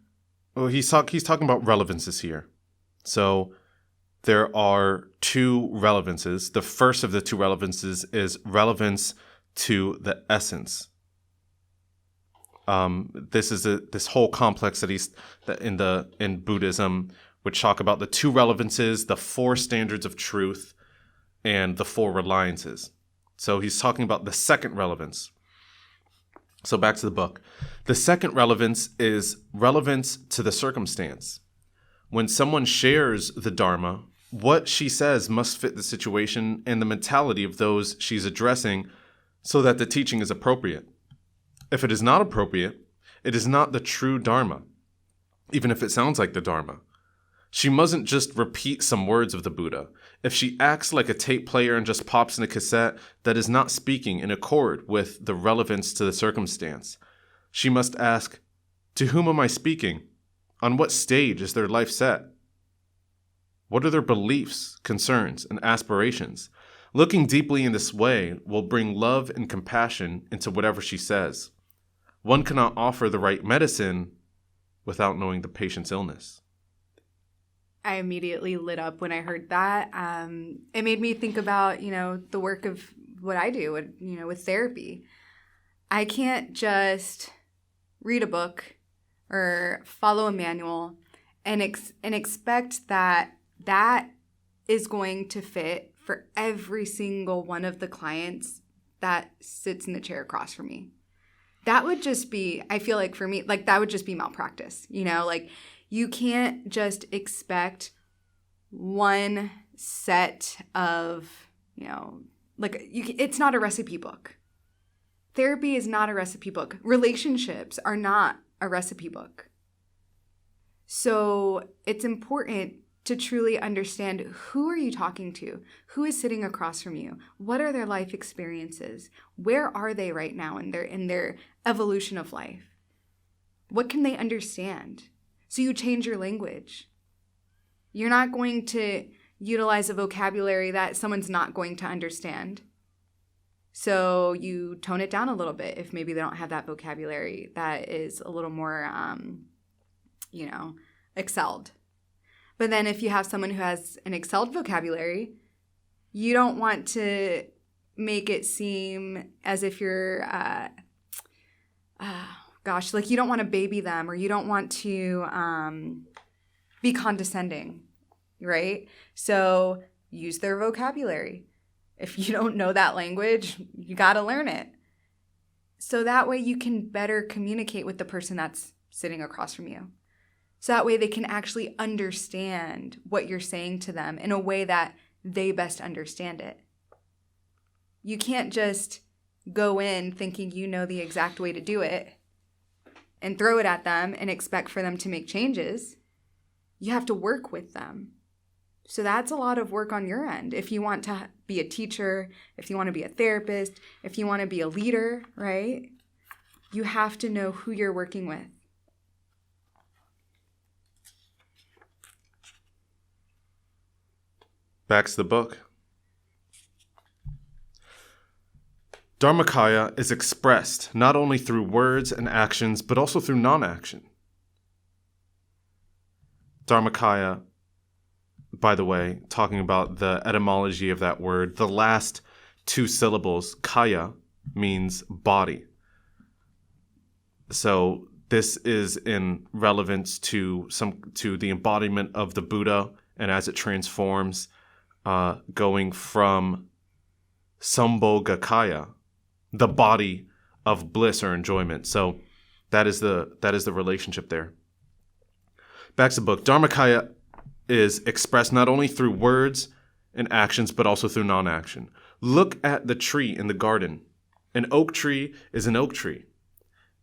he's talking about relevances here. So there are two relevances. The first of the two relevances is relevance to the essence. This is this whole complex that in Buddhism, which talk about the two relevances, the four standards of truth, and the four reliances. So he's talking about the second relevance. So back to the book. The second relevance is relevance to the circumstance. When someone shares the Dharma What she says must fit the situation and the mentality of those she's addressing so that the teaching is appropriate. If it is not appropriate, it is not the true Dharma, even if it sounds like the Dharma. She mustn't just repeat some words of the Buddha. If she acts like a tape player and just pops in a cassette, that is not speaking in accord with the relevance to the circumstance. She must ask, to whom am I speaking? On what stage is their life set? What are their beliefs, concerns, and aspirations? Looking deeply in this way will bring love and compassion into whatever she says. One cannot offer the right medicine without knowing the patient's illness. I immediately lit up when I heard that. It made me think about, the work of what I do, with therapy. I can't just read a book or follow a manual and expect that is going to fit for every single one of the clients that sits in the chair across from me. That would just be, I feel like for me, like that would just be malpractice, You can't just expect one set of, it's not a recipe book. Therapy is not a recipe book. Relationships are not a recipe book. So it's important to truly understand, who are you talking to? Who is sitting across from you? What are their life experiences? Where are they right now in their evolution of life? What can they understand? So you change your language. You're not going to utilize a vocabulary that someone's not going to understand. So you tone it down a little bit if maybe they don't have that vocabulary that is a little more, excelled. But then if you have someone who has an excelled vocabulary, you don't want to make it seem as if you're, you don't want to baby them, or you don't want to be condescending, right? So use their vocabulary. If you don't know that language, you got to learn it. So that way you can better communicate with the person that's sitting across from you. So that way they can actually understand what you're saying to them in a way that they best understand it. You can't just go in thinking you know the exact way to do it and throw it at them and expect for them to make changes. You have to work with them. So that's a lot of work on your end. If you want to be a teacher, if you want to be a therapist, if you want to be a leader, right? You have to know who you're working with. Back to the book. Dharmakaya is expressed not only through words and actions, but also through non-action. Dharmakaya, by the way, talking about the etymology of that word, the last two syllables, kaya, means body. So this is in relevance to the embodiment of the Buddha, and as it transforms, going from Sambhogakaya, the body of bliss or enjoyment. So that is the relationship there. Back to the book. Dharmakaya is expressed not only through words and actions, but also through non-action. Look at the tree in the garden. An oak tree is an oak tree.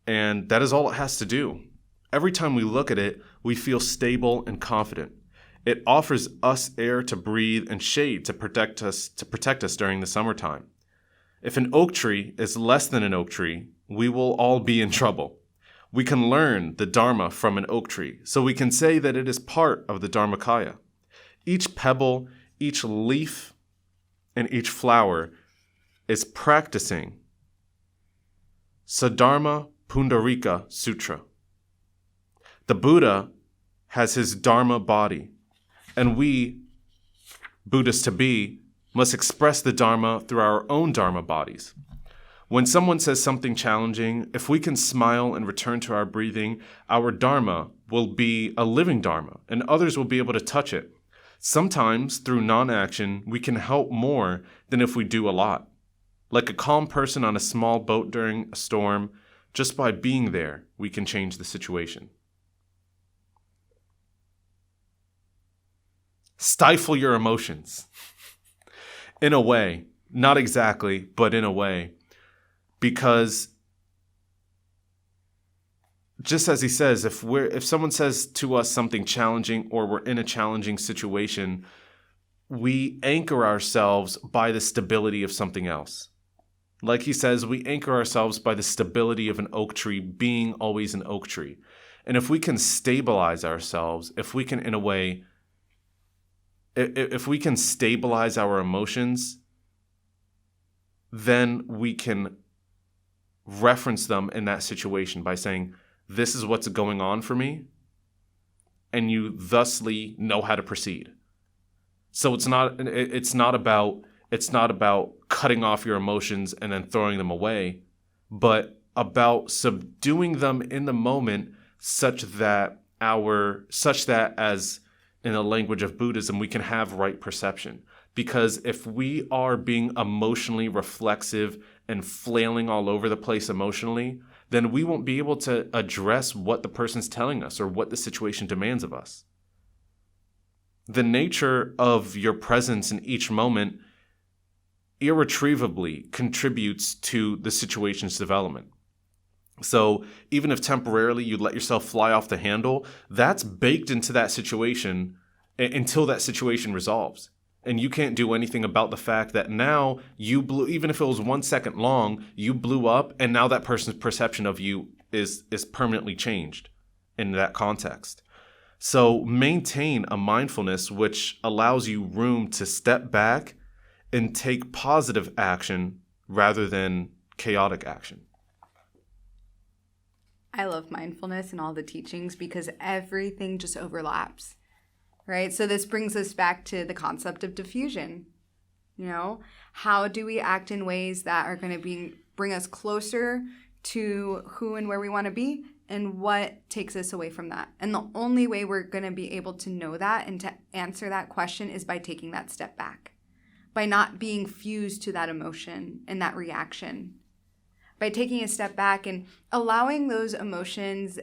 And that is all it has to do. Every time we look at it, we feel stable and confident. It offers us air to breathe and shade to protect us during the summertime. If an oak tree is less than an oak tree, we will all be in trouble. We can learn the Dharma from an oak tree, so we can say that it is part of the Dharmakaya. Each pebble, each leaf, and each flower is practicing Saddharma Pundarika Sutra. The Buddha has his Dharma body, and we, Buddhas to be, must express the Dharma through our own Dharma bodies. When someone says something challenging, if we can smile and return to our breathing, our Dharma will be a living Dharma, and others will be able to touch it. Sometimes, through non-action, we can help more than if we do a lot. Like a calm person on a small boat during a storm, just by being there, we can change the situation. stifle your emotions. In a way, not exactly, but in a way, because just as he says, if someone says to us something challenging or we're in a challenging situation, we anchor ourselves by the stability of something else. Like he says, we anchor ourselves by the stability of an oak tree being always an oak tree. And if we can stabilize ourselves, if we can, in a way, if we can stabilize our emotions, then we can reference them in that situation by saying, this is what's going on for me, and you thusly know how to proceed. So it's not about cutting off your emotions and then throwing them away, but about subduing them in the moment such that as in the language of Buddhism, we can have right perception. Because if we are being emotionally reflexive and flailing all over the place emotionally, then we won't be able to address what the person's telling us or what the situation demands of us. The nature of your presence in each moment irretrievably contributes to the situation's development. So even if temporarily you let yourself fly off the handle, that's baked into that situation until that situation resolves. And you can't do anything about the fact that now you blew, even if it was 1 second long, you blew up, and now that person's perception of you is permanently changed in that context. So maintain a mindfulness which allows you room to step back and take positive action rather than chaotic action. I love mindfulness and all the teachings because everything just overlaps. Right? So this brings us back to the concept of diffusion. How do we act in ways that are going to bring us closer to who and where we want to be, and what takes us away from that? And the only way we're going to be able to know that and to answer that question is by taking that step back, by not being fused to that emotion and that reaction, by taking a step back and allowing those emotions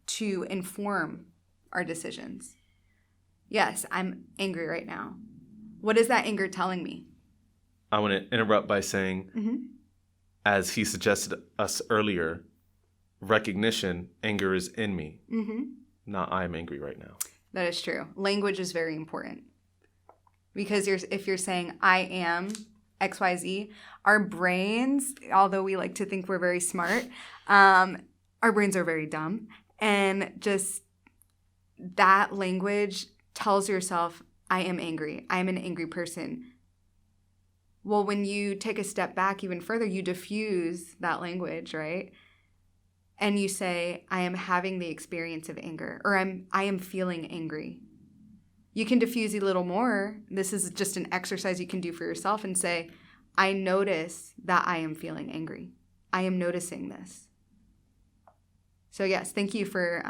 to inform our decisions. Yes, I'm angry right now. What is that anger telling me? I want to interrupt by saying, as he suggested us earlier, recognition, anger is in me, not I'm angry right now. That is true. Language is very important. Because if you're saying, I am XYZ, our brains, although we like to think we're very smart, our brains are very dumb. And just that language tells yourself, I am angry. I am an angry person. Well, when you take a step back even further, you diffuse that language, right? And you say, I am having the experience of anger, or I am feeling angry. You can diffuse a little more. This is just an exercise you can do for yourself and say, I notice that I am feeling angry. I am noticing this. So yes, thank you for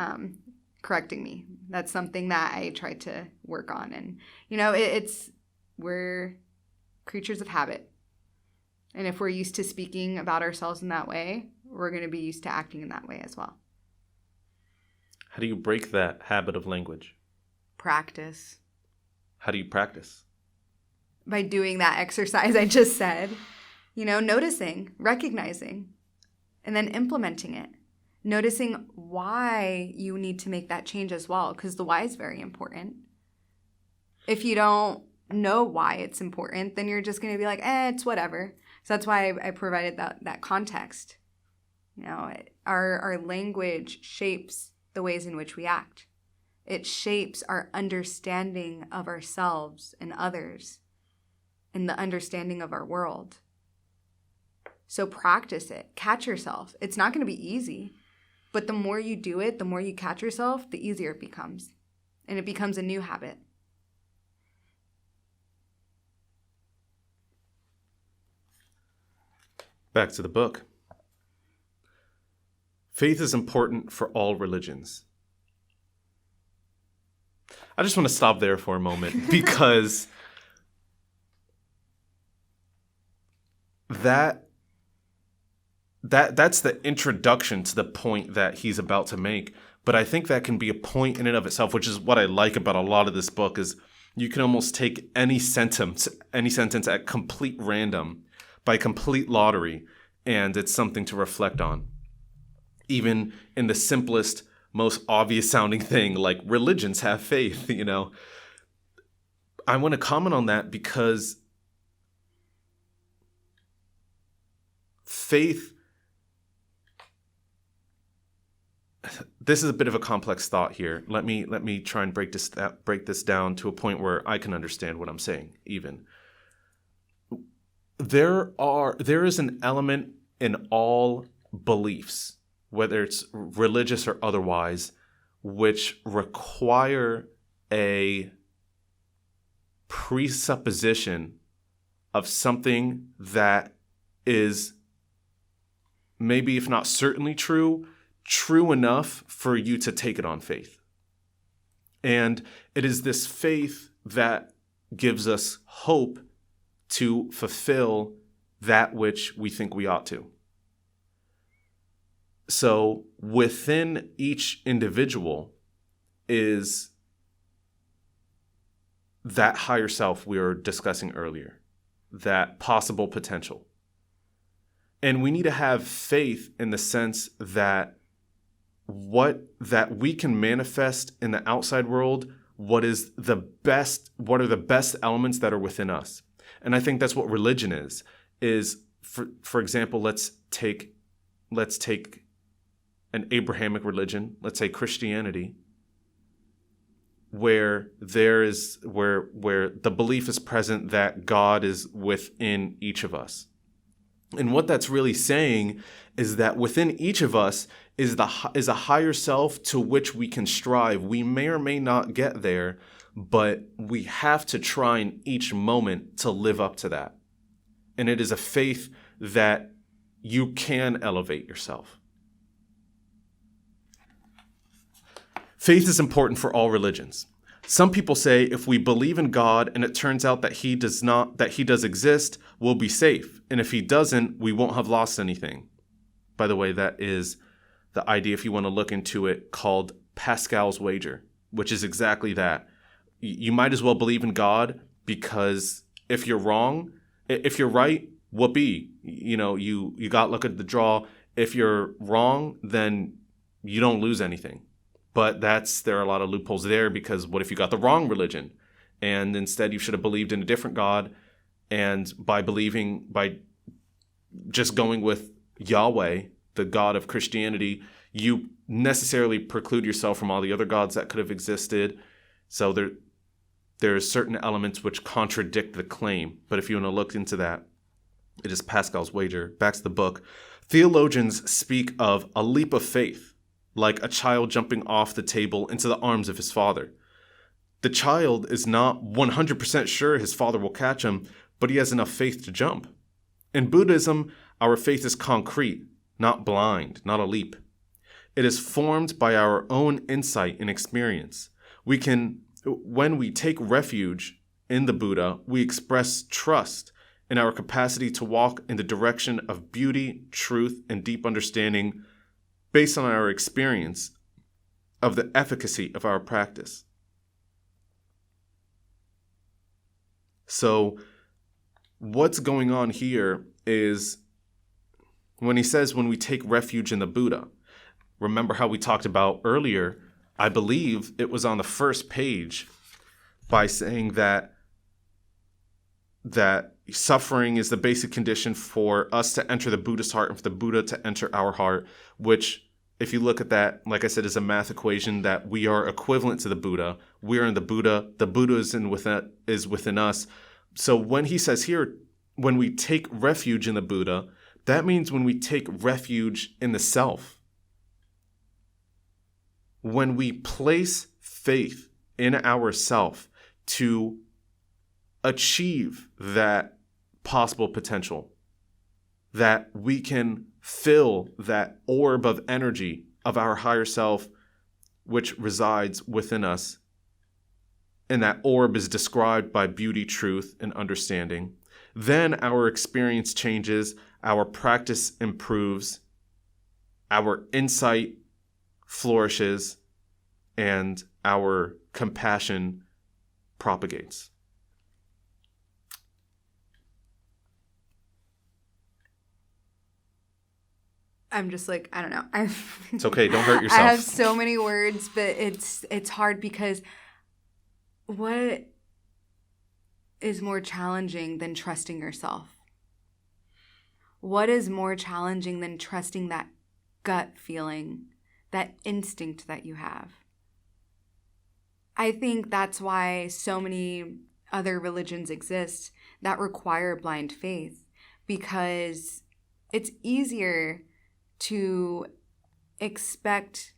correcting me. That's something that I try to work on. And, we're creatures of habit. And if we're used to speaking about ourselves in that way, we're going to be used to acting in that way as well. How do you break that habit of language? Practice. How do you practice? By doing that exercise I just said, noticing, recognizing, and then implementing it. Noticing why you need to make that change as well, because the why is very important. If you don't know why it's important, then you're just going to be like, it's whatever. So that's why I provided that context. Our language shapes the ways in which we act. It shapes our understanding of ourselves and others and the understanding of our world. So practice it. Catch yourself. It's not going to be easy. But the more you do it, the more you catch yourself, the easier it becomes. And it becomes a new habit. Back to the book. Faith is important for all religions. I just want to stop there for a moment because that's the introduction to the point that he's about to make. But I think that can be a point in and of itself, which is what I like about a lot of this book is You can almost take any sentence at complete random, by complete lottery, and it's something to reflect on. Even in the simplest, most obvious sounding thing, like religions have faith, I want to comment on that because faith, this is a bit of a complex thought here. Let me try and break this down to a point where I can understand what I'm saying even. There is an element in all beliefs, whether it's religious or otherwise, which require a presupposition of something that is maybe, if not certainly true enough for you to take it on faith. And it is this faith that gives us hope to fulfill that which we think we ought to. So within each individual is that higher self we were discussing earlier, that possible potential. And we need to have faith in the sense that we can manifest in the outside world what are the best elements that are within us. And I think that's what religion is for example, let's take an Abrahamic religion, let's say Christianity, where the belief is present that God is within each of us. And what that's really saying is that within each of us is a higher self to which we can strive. We may or may not get there, but we have to try in each moment to live up to that. And it is a faith that you can elevate yourself. Faith is important for all religions. Some people say if we believe in God and it turns out that he does exist, we'll be safe. And if he doesn't, we won't have lost anything. By the way, that is the idea, if you want to look into it, called Pascal's wager, which is exactly that. You might as well believe in God, because if you're right, whoopee. You got luck at the draw. If you're wrong, then you don't lose anything. But there are a lot of loopholes there, because what if you got the wrong religion? And instead you should have believed in a different God. And by just going with Yahweh, the God of Christianity, you necessarily preclude yourself from all the other gods that could have existed. So there are certain elements which contradict the claim. But if you want to look into that, it is Pascal's wager. Back to the book. Theologians speak of a leap of faith, like a child jumping off the table into the arms of his father. The child is not 100% sure his father will catch him, but he has enough faith to jump. In Buddhism, our faith is concrete, not blind, not a leap. It is formed by our own insight and experience. When we take refuge in the Buddha, we express trust in our capacity to walk in the direction of beauty, truth, and deep understanding based on our experience of the efficacy of our practice. So what's going on here is when he says when we take refuge in the Buddha, remember how we talked about earlier, I believe it was on the first page, by saying that suffering is the basic condition for us to enter the Buddhist heart and for the Buddha to enter our heart, which, if you look at that, like I said, is a math equation that we are equivalent to the Buddha. We are in the Buddha. The Buddha is within us. So when he says here, when we take refuge in the Buddha, that means when we take refuge in the self. When we place faith in ourself to achieve that possible potential, that we can fill that orb of energy of our higher self, which resides within us. And that orb is described by beauty, truth, and understanding. Then our experience changes, our practice improves, our insight flourishes, and our compassion propagates. I'm just like, I don't know. It's okay. Don't hurt yourself. I have so many words, but it's hard because what is more challenging than trusting yourself? What is more challenging than trusting that gut feeling, that instinct that you have? I think that's why so many other religions exist that require blind faith, because it's easier to expect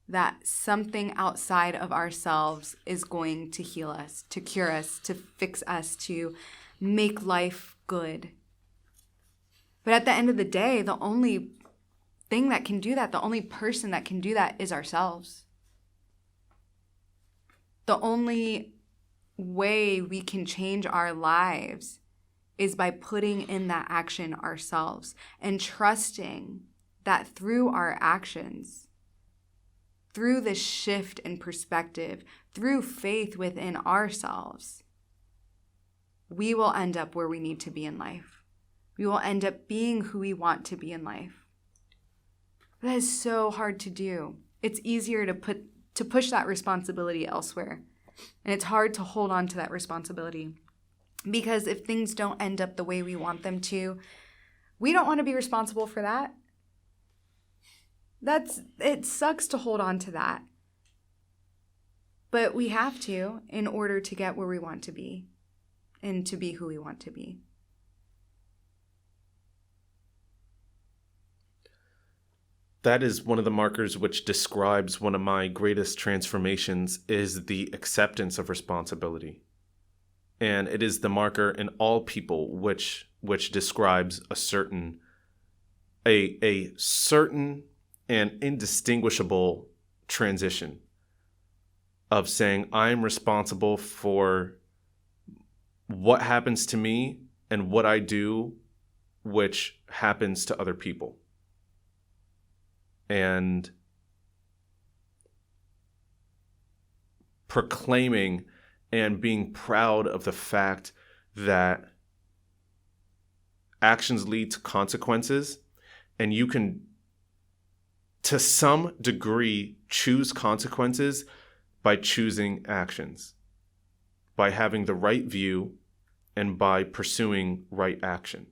that something outside of ourselves is going to heal us, to cure us, to fix us, to make life good. But at the end of the day, the only thing that can do that, the only person that can do that is ourselves. The only way we can change our lives is by putting in that action ourselves and trusting that through our actions, through the shift in perspective, through faith within ourselves, we will end up where we need to be in life. We will end up being who we want to be in life. That is so hard to do. It's easier to push that responsibility elsewhere. And it's hard to hold on to that responsibility. Because if things don't end up the way we want them to, we don't want to be responsible for that. It sucks to hold on to that. But we have to in order to get where we want to be and to be who we want to be. That is one of the markers which describes one of my greatest transformations, is the acceptance of responsibility. And it is the marker in all people which describes a certain and indistinguishable transition of saying, I'm responsible for what happens to me and what I do, which happens to other people. And proclaiming and being proud of the fact that actions lead to consequences, and you can, to some degree, choose consequences by choosing actions, by having the right view, and by pursuing right action.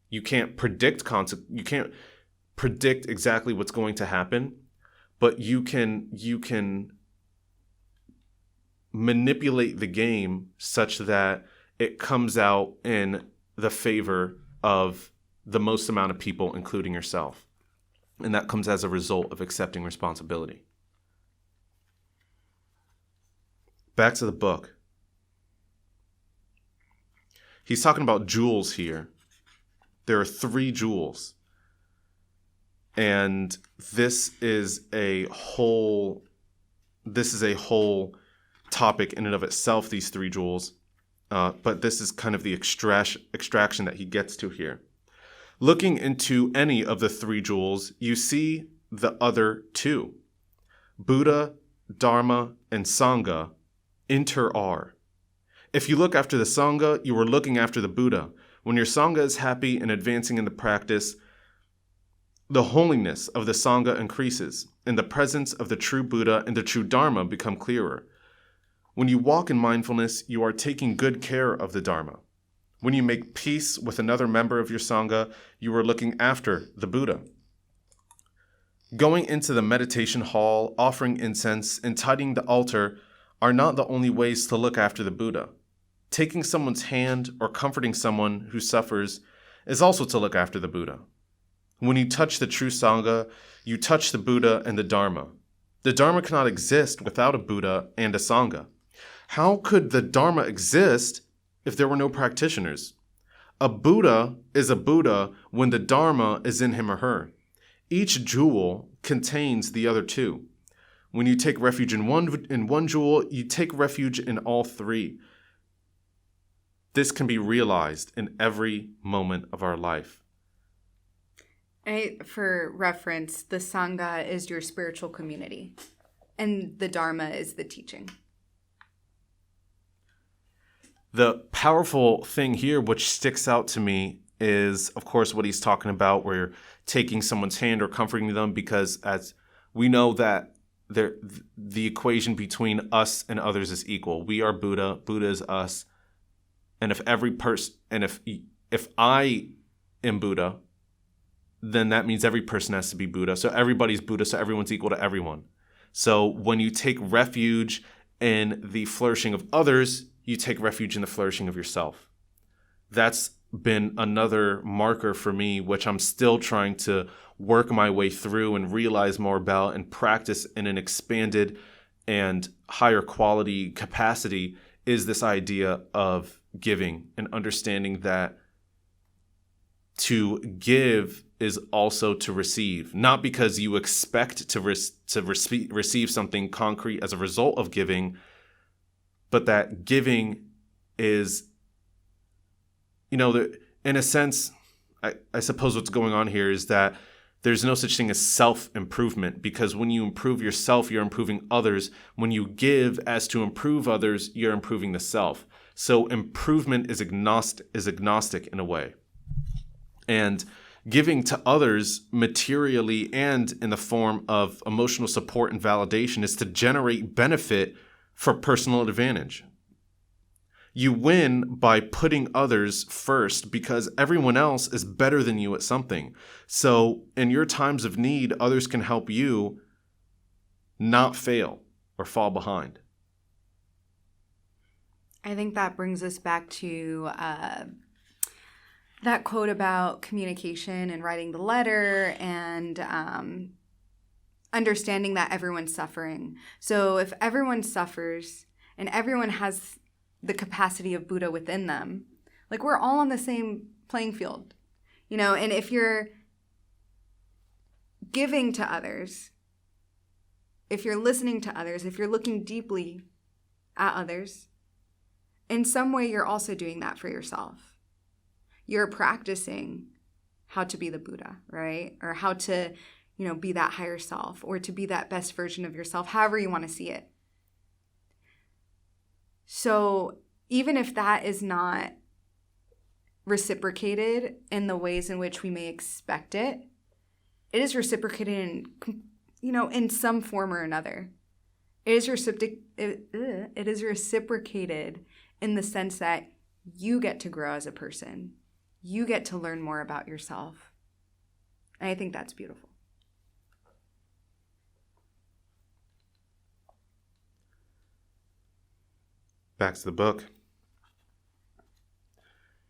You can't predict exactly what's going to happen, but you can manipulate the game such that it comes out in the favor of the most amount of people, including yourself. And that comes as a result of accepting responsibility. Back to the book. He's talking about jewels here. There are 3 jewels. And this is a whole topic in and of itself, these 3 jewels. But this is kind of the extraction that he gets to here. Looking into any of the 3 jewels, you see the other 2. Buddha, Dharma, and Sangha inter-are. If you look after the Sangha, you are looking after the Buddha. When your Sangha is happy and advancing in the practice, the holiness of the Sangha increases, and the presence of the true Buddha and the true Dharma become clearer. When you walk in mindfulness, you are taking good care of the Dharma. When you make peace with another member of your Sangha, you are looking after the Buddha. Going into the meditation hall, offering incense, and tidying the altar are not the only ways to look after the Buddha. Taking someone's hand or comforting someone who suffers is also to look after the Buddha. When you touch the true Sangha, you touch the Buddha and the Dharma. The Dharma cannot exist without a Buddha and a Sangha. How could the Dharma exist if there were no practitioners? A Buddha is a Buddha when the Dharma is in him or her. Each jewel contains the other 2. When you take refuge in one jewel, you take refuge in all 3. This can be realized in every moment of our life. For reference, the Sangha is your spiritual community. And the Dharma is the teaching. The powerful thing here, which sticks out to me, is, of course, what he's talking about, where you're taking someone's hand or comforting them, because as we know that the equation between us and others is equal. We are Buddha, Buddha is us. And if every person, and if I am Buddha, then that means every person has to be Buddha. So everybody's Buddha, so everyone's equal to everyone. So when you take refuge in the flourishing of others, you take refuge in the flourishing of yourself. That's been another marker for me, which I'm still trying to work my way through and realize more about and practice in an expanded and higher quality capacity, is this idea of giving and understanding that to give is also to receive, not because you expect to receive something concrete as a result of giving, but that giving is, in a sense, I suppose what's going on here is that there's no such thing as self-improvement, because when you improve yourself, you're improving others. When you give as to improve others, you're improving the self. So improvement is agnostic in a way. And giving to others materially and in the form of emotional support and validation is to generate benefit for personal advantage. You win by putting others first because everyone else is better than you at something. So in your times of need, others can help you not fail or fall behind. I think that brings us back to that quote about communication and writing the letter and understanding that everyone's suffering. So if everyone suffers and everyone has the capacity of Buddha within them, like, we're all on the same playing field, and if you're giving to others, if you're listening to others, if you're looking deeply at others, in some way you're also doing that for yourself. You're practicing how to be the Buddha, right? Or how to, be that higher self, or to be that best version of yourself, however you want to see it. So even if that is not reciprocated in the ways in which we may expect it, it is reciprocated in some form or another. It is reciprocated in the sense that you get to grow as a person. You get to learn more about yourself. And I think that's beautiful. Back to the book.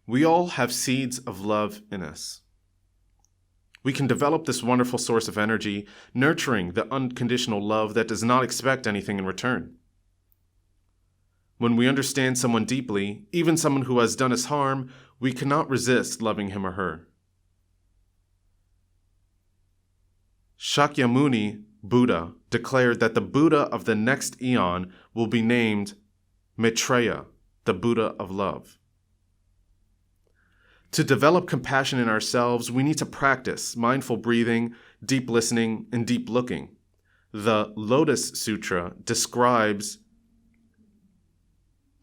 We all have seeds of love in us. We can develop this wonderful source of energy, nurturing the unconditional love that does not expect anything in return. When we understand someone deeply, even someone who has done us harm, we cannot resist loving him or her. Shakyamuni Buddha declared that the Buddha of the next eon will be named Maitreya, the Buddha of love. To develop compassion in ourselves, we need to practice mindful breathing, deep listening, and deep looking. The Lotus Sutra describes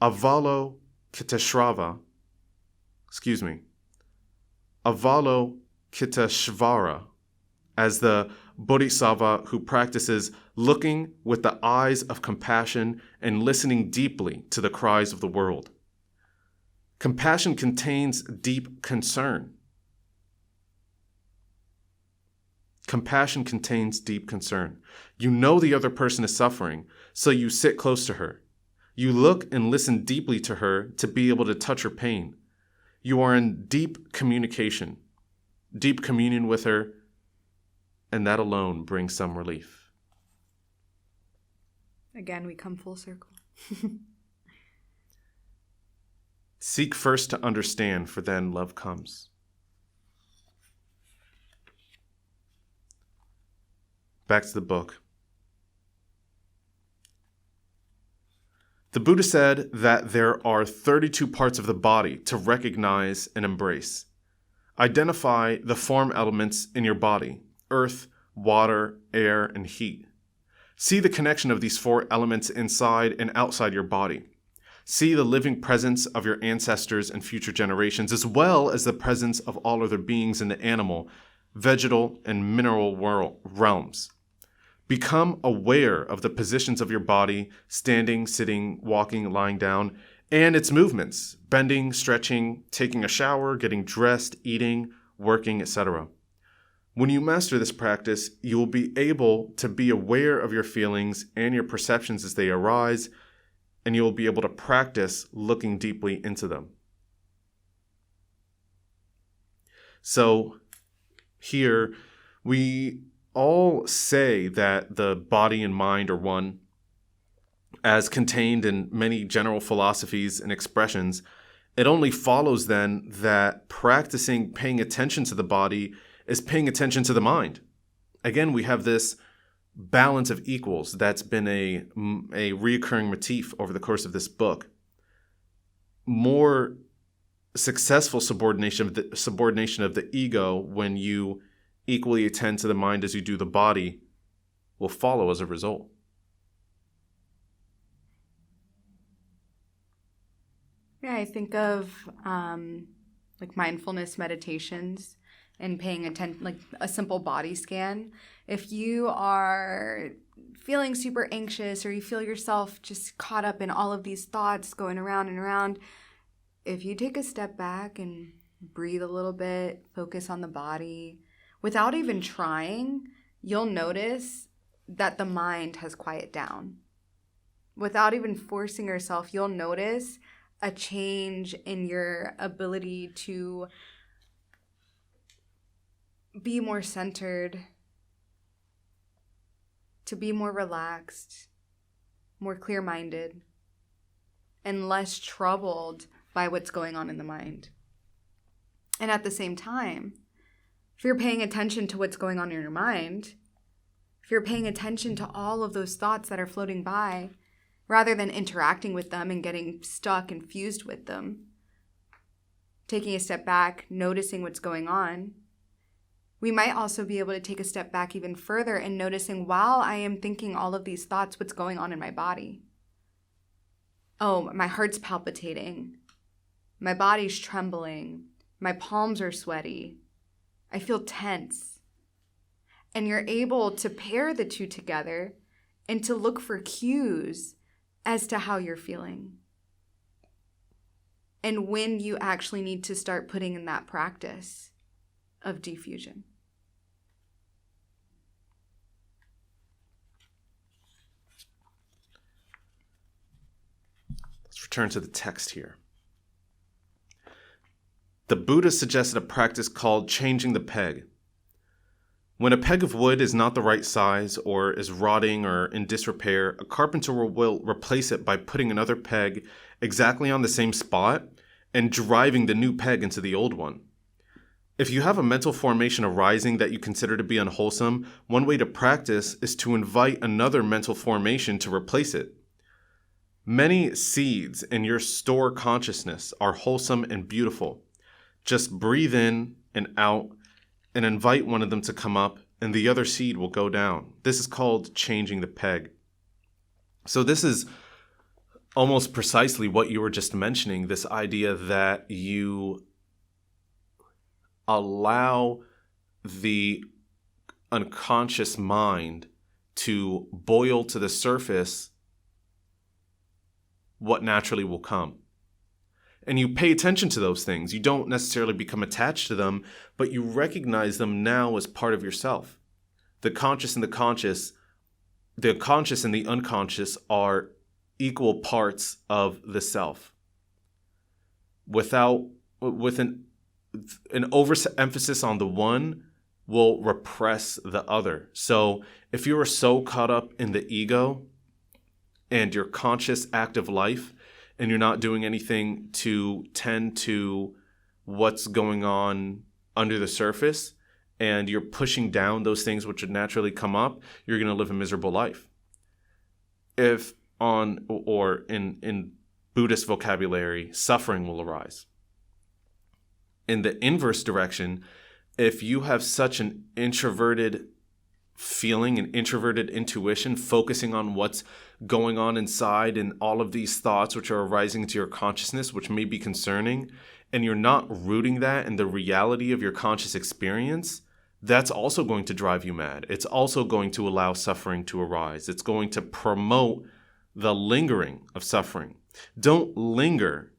Avalokiteshvara as the bodhisattva who practices looking with the eyes of compassion and listening deeply to the cries of the world. Compassion contains deep concern. Compassion contains deep concern. You know the other person is suffering, so you sit close to her. You look and listen deeply to her to be able to touch her pain. You are in deep communication, deep communion with her, and that alone brings some relief. Again, we come full circle. Seek first to understand, for then love comes. Back to the book. The Buddha said that there are 32 parts of the body to recognize and embrace. Identify the form elements in your body: earth, water, air, and heat. See the connection of these four elements inside and outside your body. See the living presence of your ancestors and future generations, as well as the presence of all other beings in the animal, vegetal, and mineral realms. Become aware of the positions of your body, standing, sitting, walking, lying down, and its movements, bending, stretching, taking a shower, getting dressed, eating, working, etc. When you master this practice, you will be able to be aware of your feelings and your perceptions as they arise, and you will be able to practice looking deeply into them. So here, we all say that the body and mind are one, as contained in many general philosophies and expressions. It only follows then that practicing paying attention to the body is paying attention to the mind. Again, we have this balance of equals that's been a reoccurring motif over the course of this book. More successful subordination of the ego, when you equally attend to the mind as you do the body, will follow as a result. Yeah, I think of like mindfulness meditations and paying attention, like a simple body scan. If you are feeling super anxious or you feel yourself just caught up in all of these thoughts going around and around, if you take a step back and breathe a little bit, focus on the body, without even trying, you'll notice that the mind has quieted down. Without even forcing yourself, you'll notice a change in your ability to be more centered, to be more relaxed, more clear-minded, and less troubled by what's going on in the mind. And at the same time, if you're paying attention to what's going on in your mind, if you're paying attention to all of those thoughts that are floating by, rather than interacting with them and getting stuck and fused with them, taking a step back, noticing what's going on, we might also be able to take a step back even further and noticing, while I am thinking all of these thoughts, what's going on in my body. Oh, my heart's palpitating. My body's trembling. My palms are sweaty. I feel tense. And you're able to pair the two together and to look for cues as to how you're feeling and when you actually need to start putting in that practice of diffusion. Let's return to the text here. The Buddha suggested a practice called changing the peg. When a peg of wood is not the right size or is rotting or in disrepair, a carpenter will replace it by putting another peg exactly on the same spot and driving the new peg into the old one. If you have a mental formation arising that you consider to be unwholesome, one way to practice is to invite another mental formation to replace it. Many seeds in your store consciousness are wholesome and beautiful. Just breathe in and out and invite one of them to come up, and the other seed will go down. This is called changing the peg. So this is almost precisely what you were just mentioning, this idea that you allow the unconscious mind to boil to the surface what naturally will come. And you pay attention to those things. You don't necessarily become attached to them, but you recognize them now as part of yourself. The conscious and the unconscious are equal parts of the self. With an overemphasis on the one will repress the other. So if you are so caught up in the ego and your conscious active life, and you're not doing anything to tend to what's going on under the surface, and you're pushing down those things which would naturally come up, you're going to live a miserable life. In Buddhist vocabulary, suffering will arise. In the inverse direction, if you have such an introverted feeling, an introverted intuition, focusing on what's going on inside and all of these thoughts which are arising into your consciousness, which may be concerning, and you're not rooting that in the reality of your conscious experience, that's also going to drive you mad. It's also going to allow suffering to arise. It's going to promote the lingering of suffering. Don't linger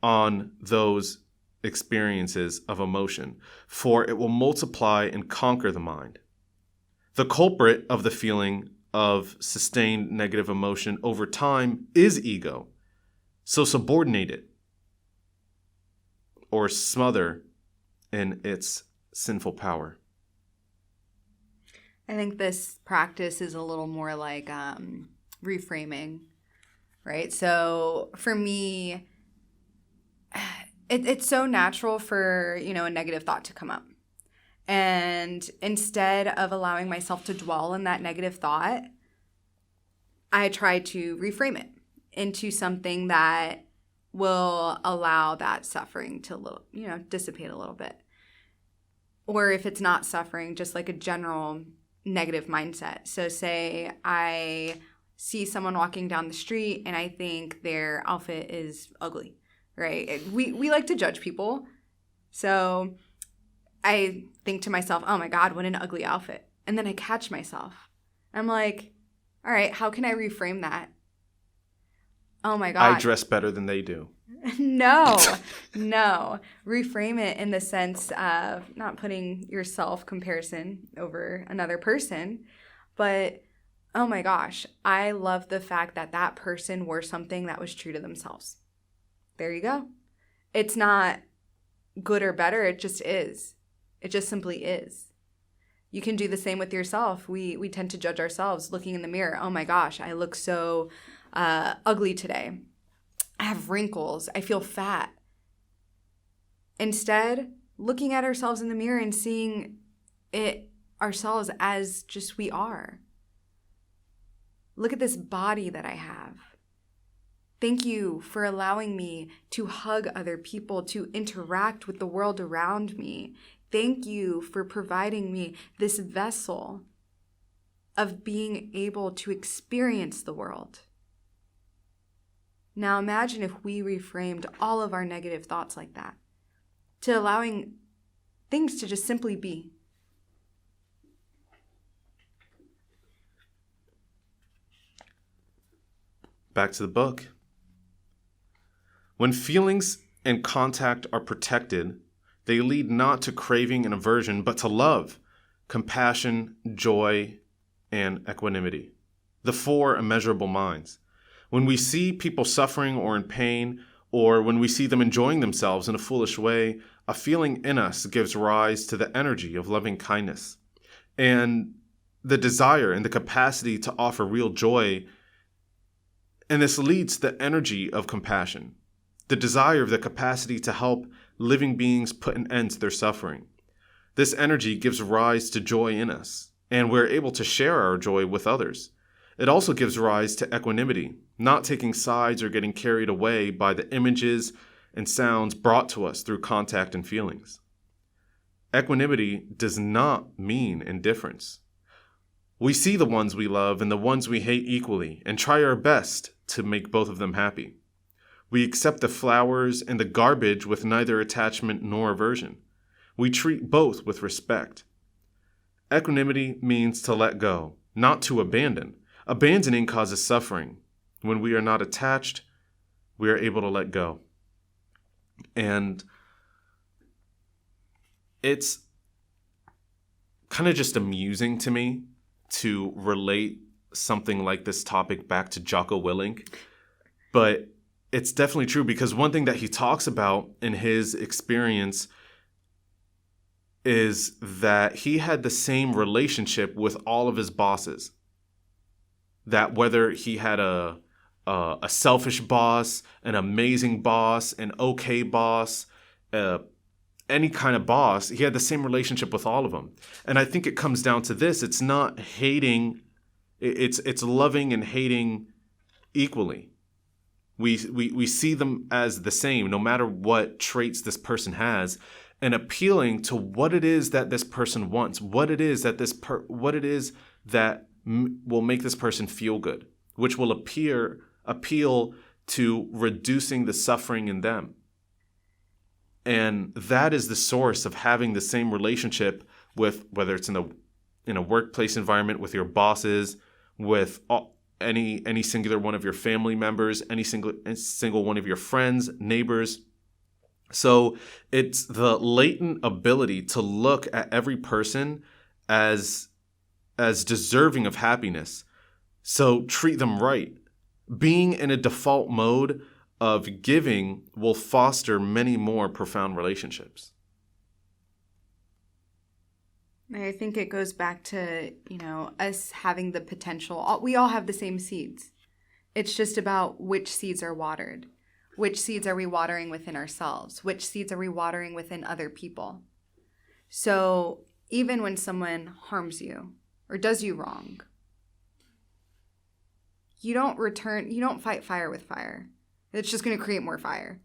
on those experiences of emotion, for it will multiply and conquer the mind. The culprit of the feeling of sustained negative emotion over time is ego. So subordinate it or smother in its sinful power. I think this practice is a little more like reframing, right? So for me, it's so natural for, a negative thought to come up. And instead of allowing myself to dwell in that negative thought, I try to reframe it into something that will allow that suffering to dissipate a little bit. Or if it's not suffering, just like a general negative mindset. So say I see someone walking down the street and I think their outfit is ugly, right? We like to judge people. So I think to myself, oh my God, what an ugly outfit. And then I catch myself. I'm like, all right, how can I reframe that? Oh my God. I dress better than they do. No. Reframe it in the sense of not putting your self-comparison over another person, but oh my gosh, I love the fact that that person wore something that was true to themselves. There you go. It's not good or better. It just is. It just simply is. You can do the same with yourself. We tend to judge ourselves looking in the mirror. Oh my gosh, I look so ugly today. I have wrinkles. I feel fat. Instead, looking at ourselves in the mirror and seeing it ourselves as just we are. Look at this body that I have. Thank you for allowing me to hug other people, to interact with the world around me. Thank you for providing me this vessel of being able to experience the world. Now imagine if we reframed all of our negative thoughts like that, to allowing things to just simply be. Back to the book. When feelings and contact are protected, they lead not to craving and aversion, but to love, compassion, joy, and equanimity. The four immeasurable minds. When we see people suffering or in pain, or when we see them enjoying themselves in a foolish way, a feeling in us gives rise to the energy of loving kindness. And the desire and the capacity to offer real joy, and this leads to the energy of compassion. The desire of the capacity to help living beings put an end to their suffering. This energy gives rise to joy in us, and we're able to share our joy with others. It also gives rise to equanimity, not taking sides or getting carried away by the images and sounds brought to us through contact and feelings. Equanimity does not mean indifference. We see the ones we love and the ones we hate equally and try our best to make both of them happy. We accept the flowers and the garbage with neither attachment nor aversion. We treat both with respect. Equanimity means to let go, not to abandon. Abandoning causes suffering. When we are not attached, we are able to let go. And it's kind of just amusing to me to relate something like this topic back to Jocko Willink. But it's definitely true, because one thing that he talks about in his experience is that he had the same relationship with all of his bosses. That whether he had a selfish boss, an amazing boss, an okay boss, any kind of boss, he had the same relationship with all of them. And I think it comes down to this. It's not hating, it's loving and hating equally. We see them as the same, no matter what traits this person has. and appealing to what it is that this person wants, what it is that will make this person feel good, which will appeal to reducing the suffering in them. And that is the source of having the same relationship with, whether it's in a workplace environment, with your bosses, with any singular one of your family members, any single one of your friends, neighbors. So it's the latent ability to look at every person as deserving of happiness. So treat them right. Being in a default mode of giving will foster many more profound relationships. I think it goes back to, us having the potential. We all have the same seeds. It's just about which seeds are watered. Which seeds are we watering within ourselves? Which seeds are we watering within other people? So even when someone harms you or does you wrong, you don't fight fire with fire. It's just going to create more fire.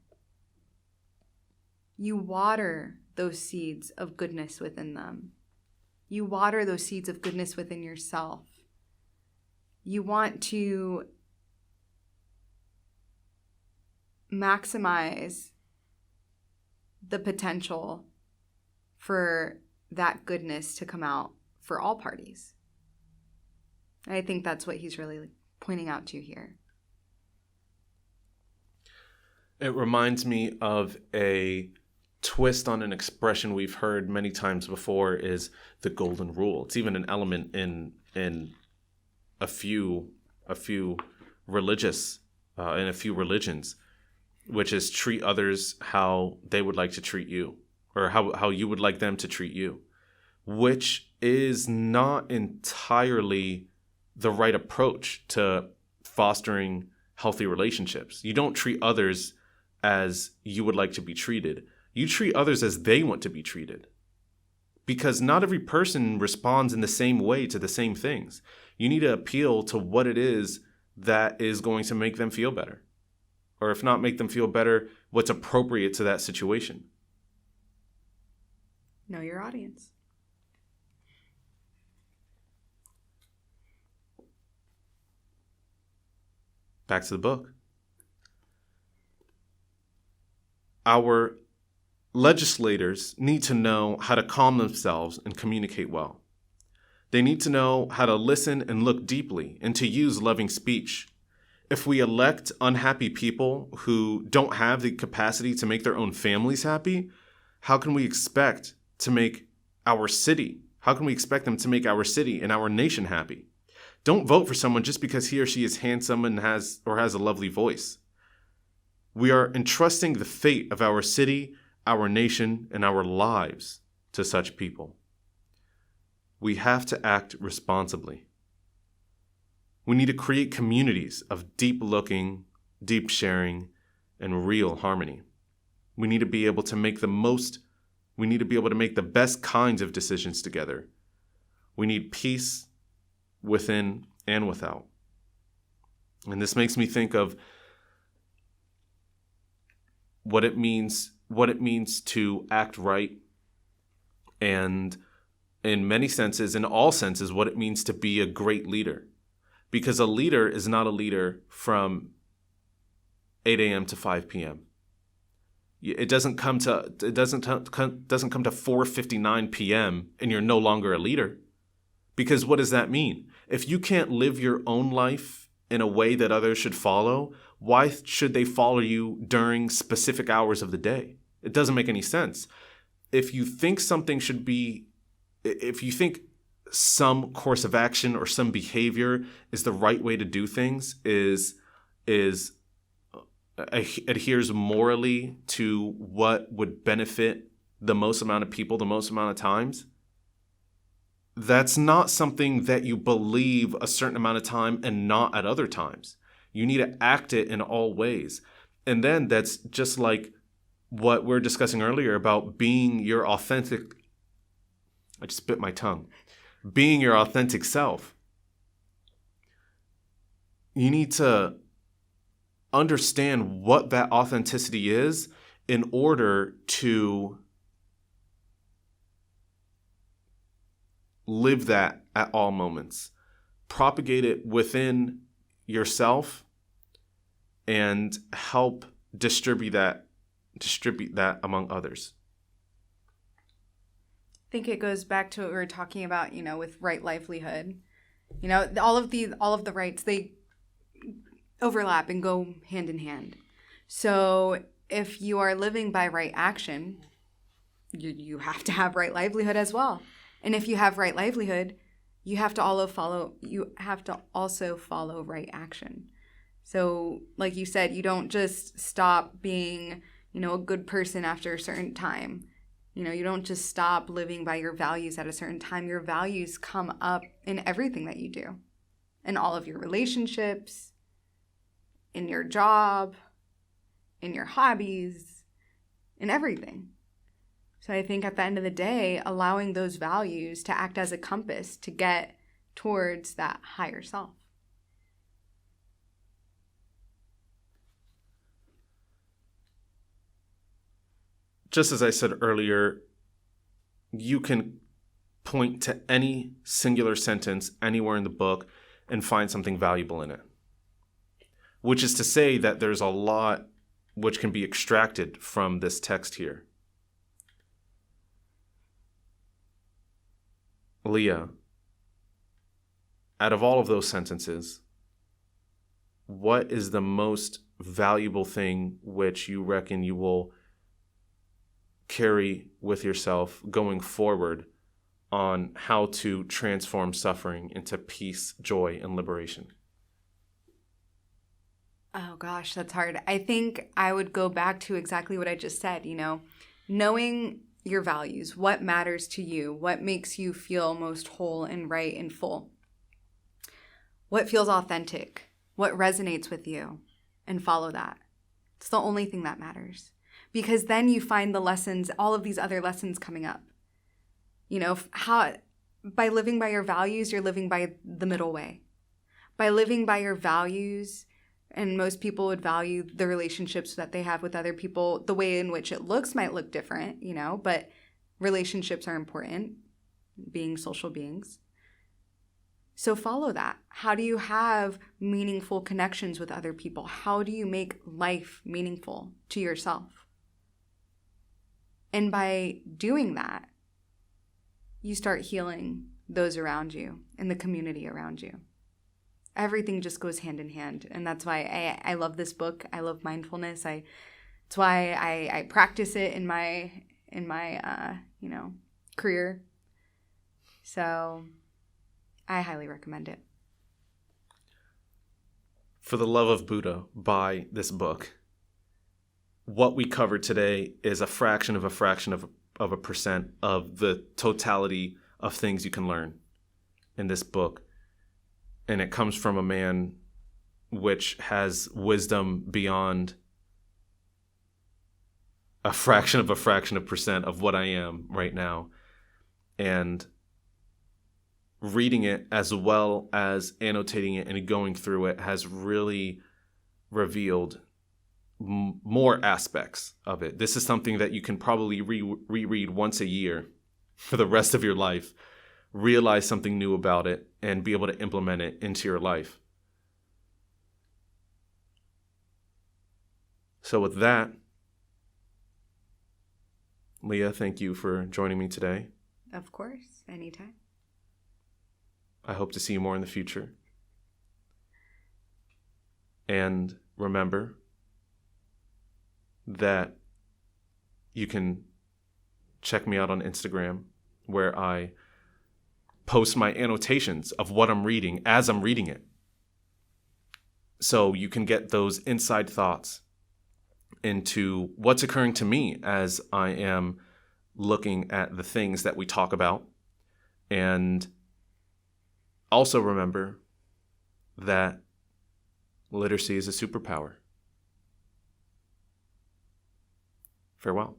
You water those seeds of goodness within them. You water those seeds of goodness within yourself. You want to maximize the potential for that goodness to come out for all parties. And I think that's what he's really pointing out to here. It reminds me of a twist on an expression we've heard many times before, is the golden rule. It's even an element in a few religions, which is treat others how they would like to treat you, or how you would like them to treat you, which is not entirely the right approach to fostering healthy relationships. You don't treat others as you would like to be treated. You treat others as they want to be treated. Because not every person responds in the same way to the same things. You need to appeal to what it is that is going to make them feel better. Or if not make them feel better, what's appropriate to that situation. Know your audience. Back to the book. Our legislators need to know how to calm themselves and communicate well. They need to know how to listen and look deeply and to use loving speech. If we elect unhappy people who don't have the capacity to make their own families happy, how can we expect to make our city? How can we expect them to make our city and our nation happy? Don't vote for someone just because he or she is handsome and has a lovely voice. We are entrusting the fate of our city, our nation, and our lives to such people. We have to act responsibly. We need to create communities of deep looking, deep sharing, and real harmony. We need to be able to make the best kinds of decisions together. We need peace within and without. And this makes me think of what it means to act right, and in many senses, in all senses, what it means to be a great leader. Because a leader is not a leader from 8 a.m. to 5 p.m. It doesn't come to 4:59 p.m. and you're no longer a leader. Because what does that mean? If you can't live your own life in a way that others should follow, why should they follow you during specific hours of the day? It doesn't make any sense. If you think some course of action or some behavior is the right way to do things, adheres morally to what would benefit the most amount of people the most amount of times, that's not something that you believe a certain amount of time and not at other times. You need to act it in all ways. And then that's just like what we were discussing earlier about being your authentic, I just bit my tongue, being your authentic self. You need to understand what that authenticity is in order to live that at all moments. Propagate it within yourself and help distribute that among others. I think it goes back to what we were talking about, with right livelihood. All of the rights, they overlap and go hand in hand. So if you are living by right action, you have to have right livelihood as well. And if you have right livelihood, you have to also follow right action. So like you said, you don't just stop being, a good person after a certain time. You don't just stop living by your values at a certain time. Your values come up in everything that you do, in all of your relationships, in your job, in your hobbies, in everything. So I think at the end of the day, allowing those values to act as a compass to get towards that higher self. Just as I said earlier, you can point to any singular sentence anywhere in the book and find something valuable in it. Which is to say that there's a lot which can be extracted from this text here. Leah, out of all of those sentences, what is the most valuable thing which you reckon you will carry with yourself going forward on how to transform suffering into peace, joy, and liberation? Oh gosh, that's hard. I think I would go back to exactly what I just said, knowing your values, what matters to you, what makes you feel most whole and right and full, what feels authentic, what resonates with you, and follow that. It's the only thing that matters. Because then you find the lessons, all of these other lessons coming up. By living by your values, you're living by the middle way. By living by your values, and most people would value the relationships that they have with other people. The way in which it looks might look different, but relationships are important, being social beings. So follow that. How do you have meaningful connections with other people? How do you make life meaningful to yourself? And by doing that, you start healing those around you and the community around you. Everything just goes hand in hand. And that's why I love this book. I love mindfulness. It's why I practice it in my career. So I highly recommend it. For the love of Buddha, buy this book. What we covered today is a fraction of a percent of the totality of things you can learn in this book. And it comes from a man which has wisdom beyond a fraction of percent of what I am right now. And reading it as well as annotating it and going through it has really revealed more aspects of it. This is something that you can probably reread once a year for the rest of your life, realize something new about it, and be able to implement it into your life. So with that, Leah, thank you for joining me today. Of course, anytime. I hope to see you more in the future. And remember that you can check me out on Instagram, where I post my annotations of what I'm reading as I'm reading it. So you can get those inside thoughts into what's occurring to me as I am looking at the things that we talk about. And also remember that literacy is a superpower. Farewell.